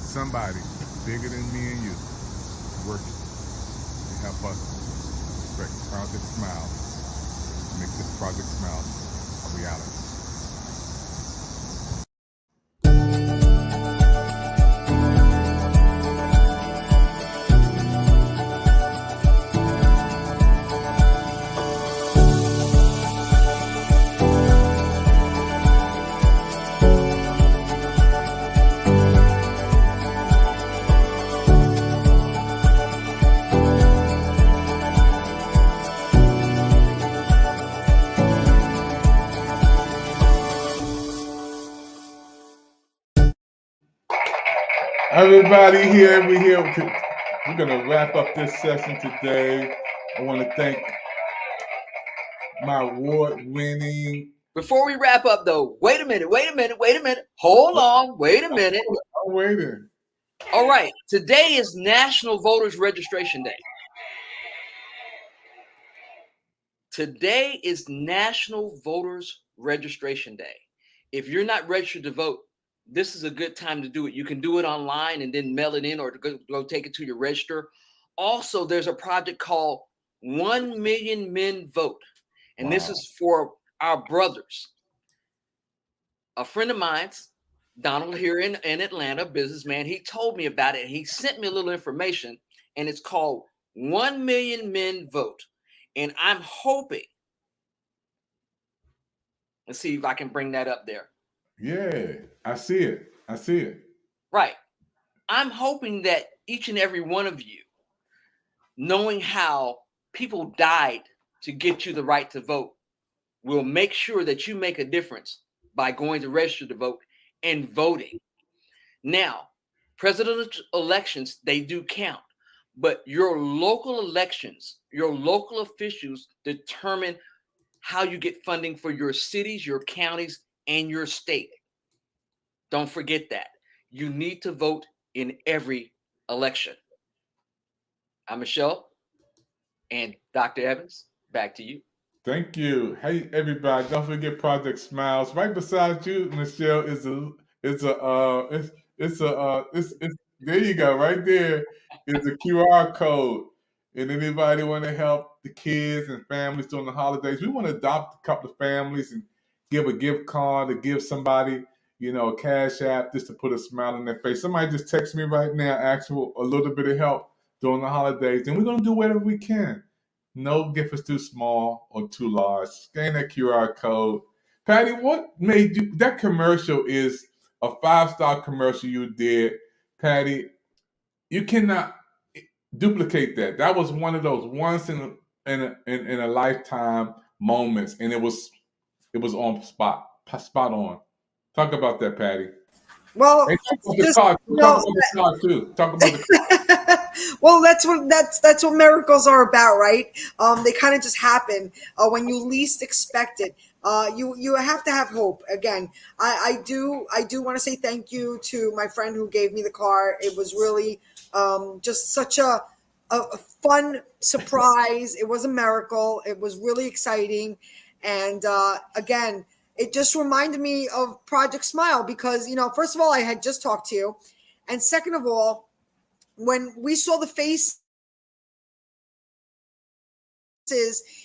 Somebody bigger than me and you working to help us make Project Smile, make this Project Smile a reality. Everybody here, we're going to wrap up this session today. I want to thank my award-winning... Before we wrap up, though, wait a minute. Hold on, wait a minute. I'm waiting. All right, today is National Voters Registration Day. Today is National Voters Registration Day. If you're not registered to vote, this is a good time to do it. You can do it online and then mail it in, or go take it to your register. Also, there's a project called 1 Million Men Vote. And This is for our brothers. A friend of mine's, Donald here in Atlanta, businessman, he told me about it. He sent me a little information, and it's called 1 Million Men Vote. And I'm hoping, let's see if I can bring that up there. Yeah, I see it. Right. I'm hoping that each and every one of you, knowing how people died to get you the right to vote, will make sure that you make a difference by going to register to vote and voting. Now, presidential elections, they do count, but your local elections, your local officials determine how you get funding for your cities, your counties, and your state. Don't forget that. You need to vote in every election. I'm Michelle, and Dr. Evans, back to you. Thank you. Hey, everybody! Don't forget Project Smiles. Right beside you, Michelle, is There you go. Right there is the QR code. And anybody want to help the kids and families during the holidays, we want to adopt a couple of families and give a gift card or give somebody, a cash app just to put a smile on their face. Somebody just text me right now, ask for a little bit of help during the holidays, and we're going to do whatever we can. No gift is too small or too large. Scan that QR code. Patty, what made you, that commercial is a 5-star commercial you did. Patty, you cannot duplicate that. That was one of those once in a lifetime moments, and it was on spot on. Talk about that, Patty. Well, Hey, talk about just the car. you Talk know, about the car too. Talk about the well, that's what miracles are about, right? They kind of just happen when you least expect it. You have to have hope. Again, I do want to say thank you to my friend who gave me the car. It was really just such a fun surprise. It was a miracle. It was really exciting, and again, it just reminded me of Project Smile because first of all, I had just talked to you, and second of all, when we saw the faces,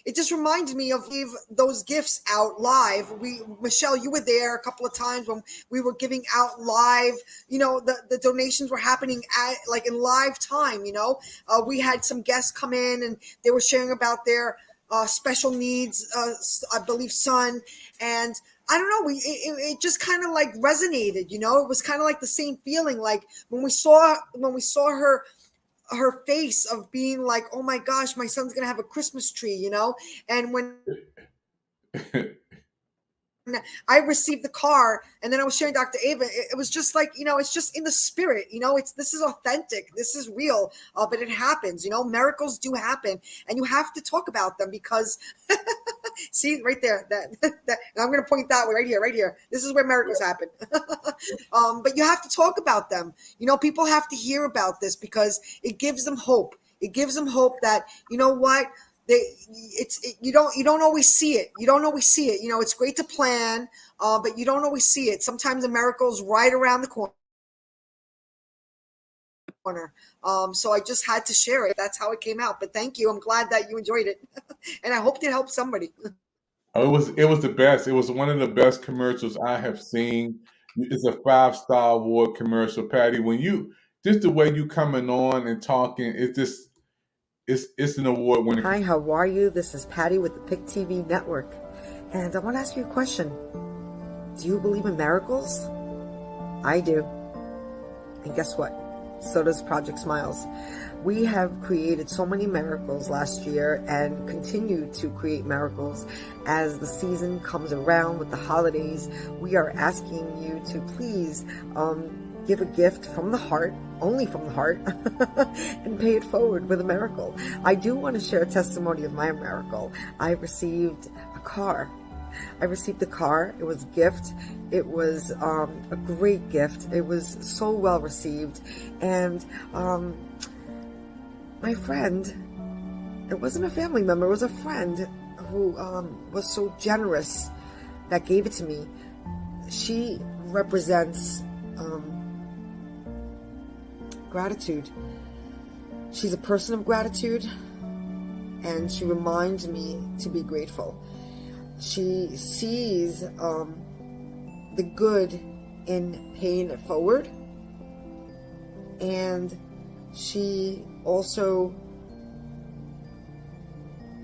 it just reminded me of those gifts out live. Michelle, you were there a couple of times when we were giving out live. The donations were happening in live time. We had some guests come in and they were sharing about their special needs, I believe, son, and I don't know. It just kind of like resonated. It was kind of like the same feeling, like when we saw her face of being like, oh my gosh, my son's gonna have a Christmas tree, and when I received the car and then I was sharing Dr. Ava, it was just like, it's just in the spirit, this is authentic, this is real, but it happens, miracles do happen, and you have to talk about them because see right there, that I'm going to point that way right here. This is where miracles happen. But you have to talk about them. People have to hear about this because it gives them hope. It gives them hope that, what, you don't always see it. You don't always see it. It's great to plan, but you don't always see it. Sometimes a miracle is right around the corner. So I just had to share it. That's how it came out. But thank you. I'm glad that you enjoyed it, and I hope it helped somebody. It was the best. It was one of the best commercials I have seen. It's a 5-star award commercial, Patty. When you just the way you coming on and talking, it's an award winning. Hi, how are you? This is Patty with the PIC TV Network, and I want to ask you a question. Do you believe in miracles? I do. And guess what? So does Project Smiles. We have created so many miracles last year and continue to create miracles as the season comes around with the holidays. We are asking you to please give a gift from the heart, only from the heart, and pay it forward with a miracle. I do want to share a testimony of my miracle. I received a car. It was a gift. It was a great gift. It was so well received. And my friend, it wasn't a family member, it was a friend who was so generous that gave it to me. She represents gratitude. She's a person of gratitude, and she reminds me to be grateful. She sees the good in paying it forward, and she also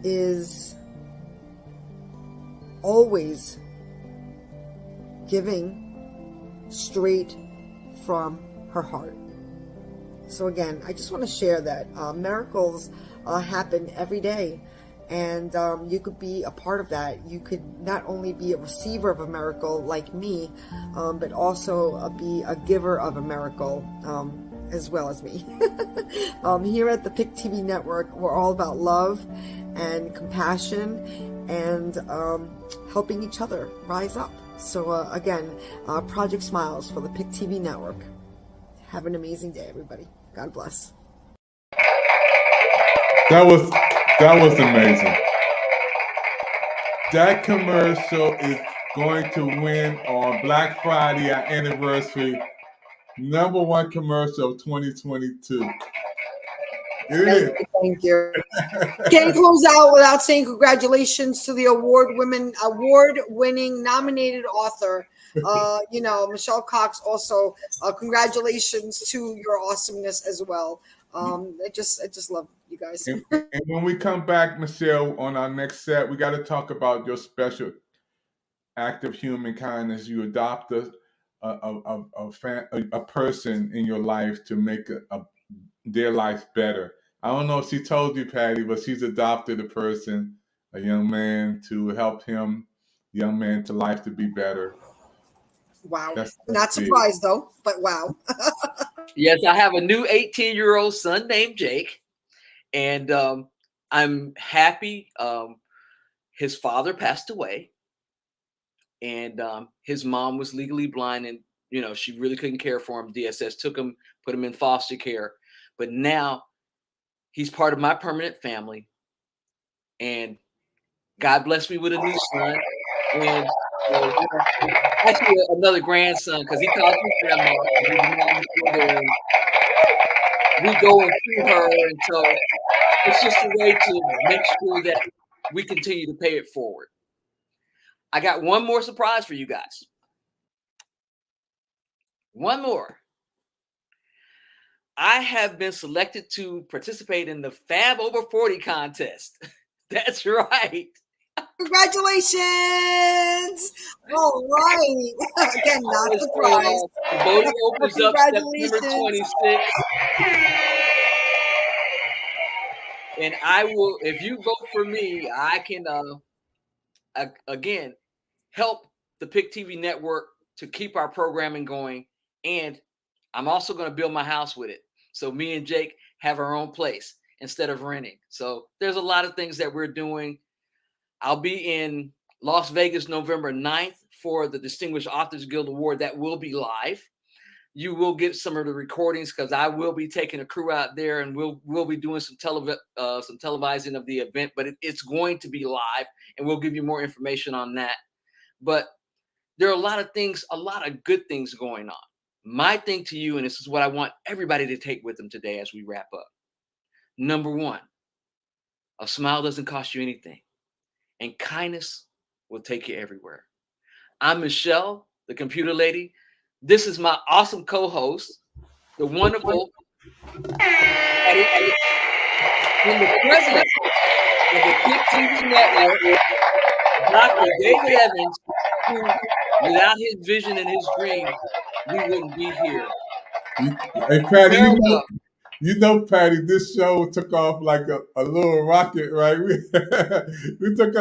is always giving straight from her heart. So again, I just want to share that miracles happen every day, and you could be a part of that. You could not only be a receiver of a miracle like me, but also be a giver of a miracle as well as me. Here at the PIC TV Network, we're all about love and compassion and helping each other rise up. So again, Project Smiles for the PIC TV Network. Have an amazing day, everybody. God bless. That was amazing. That commercial is going to win on Black Friday, our anniversary. Number one commercial of 2022. Thank you. Can't close out without saying congratulations to the award-winning nominated author. Michelle Cox. Also, congratulations to your awesomeness as well. I just love you guys. And when we come back, Michelle, on our next set, we got to talk about your special act of human kindness. You adopt a person in your life to make their life better. I don't know if she told you, Patty, but she's adopted a person, a young man, to help him, young man, to life to be better. Wow. That's Not big. surprised though, but wow. Yes, I have a new 18-year-old son named Jake, and I'm happy. His father passed away, and his mom was legally blind, and she really couldn't care for him. DSS took him, put him in foster care, but now he's part of my permanent family, and God blessed me with a new son, and actually another grandson, because he calls me grandma. We go and see her, and so it's just a way to make sure that we continue to pay it forward. I got one more surprise for you guys. One more. I have been selected to participate in the Fab Over 40 contest. That's right. Congratulations! All right. Again, not surprised. Voting opens up September 26th. And I will, if you vote for me, I can, again, help the PIC TV network to keep our programming going. And I'm also going to build my house with it. So me and Jake have our own place instead of renting. So there's a lot of things that we're doing. I'll be in Las Vegas November 9th for the Distinguished Authors Guild Award. That will be live. You will get some of the recordings because I will be taking a crew out there, and we'll be doing some televising of the event, but it's going to be live, and we'll give you more information on that. But there are a lot of things, a lot of good things going on. My thing to you, and this is what I want everybody to take with them today as we wrap up. Number one, a smile doesn't cost you anything, and kindness will take you everywhere. I'm Michelle, the computer lady. This is my awesome co-host, the wonderful and the president of the PIC TV network, Dr. David Evans, who, without his vision and his dream, we wouldn't be here. Hey, Patty, Patty, this show took off like a little rocket, right? It took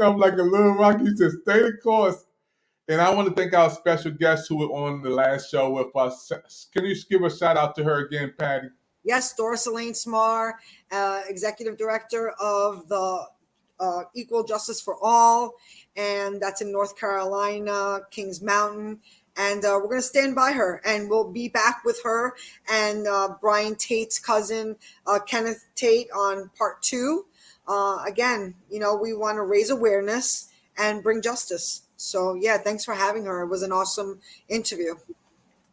off like a little rocket. You said stay the course. And I want to thank our special guest who was on the last show with us. Can you just give a shout out to her again, Patty? Yes, Doris Elaine Smar, Executive Director of the Equal Justice for All, and that's in North Carolina, Kings Mountain. And we're going to stand by her, and we'll be back with her and Brian Tate's cousin, Kenneth Tate, on part 2. Again, we want to raise awareness and bring justice. So, yeah, thanks for having her. It was an awesome interview.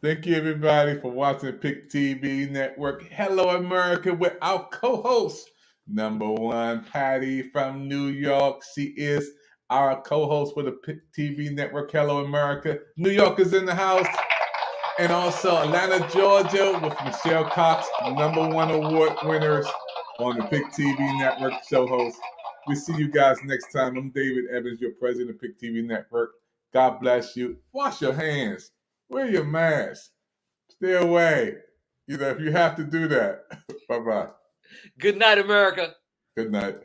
Thank you, everybody, for watching the PIC TV network. Hello, America, with our co-host, number one, Patty from New York. She is our co-host for the PIC TV network. Hello, America. New York is in the house. And also Atlanta, Georgia, with Michelle Cox, number one award winners on the PIC TV network show host. We see you guys next time. I'm David Evans, your president of PIC TV network. God bless you. Wash your hands. Wear your mask. Stay away. If you have to do that. Bye-bye. Good night, America. Good night.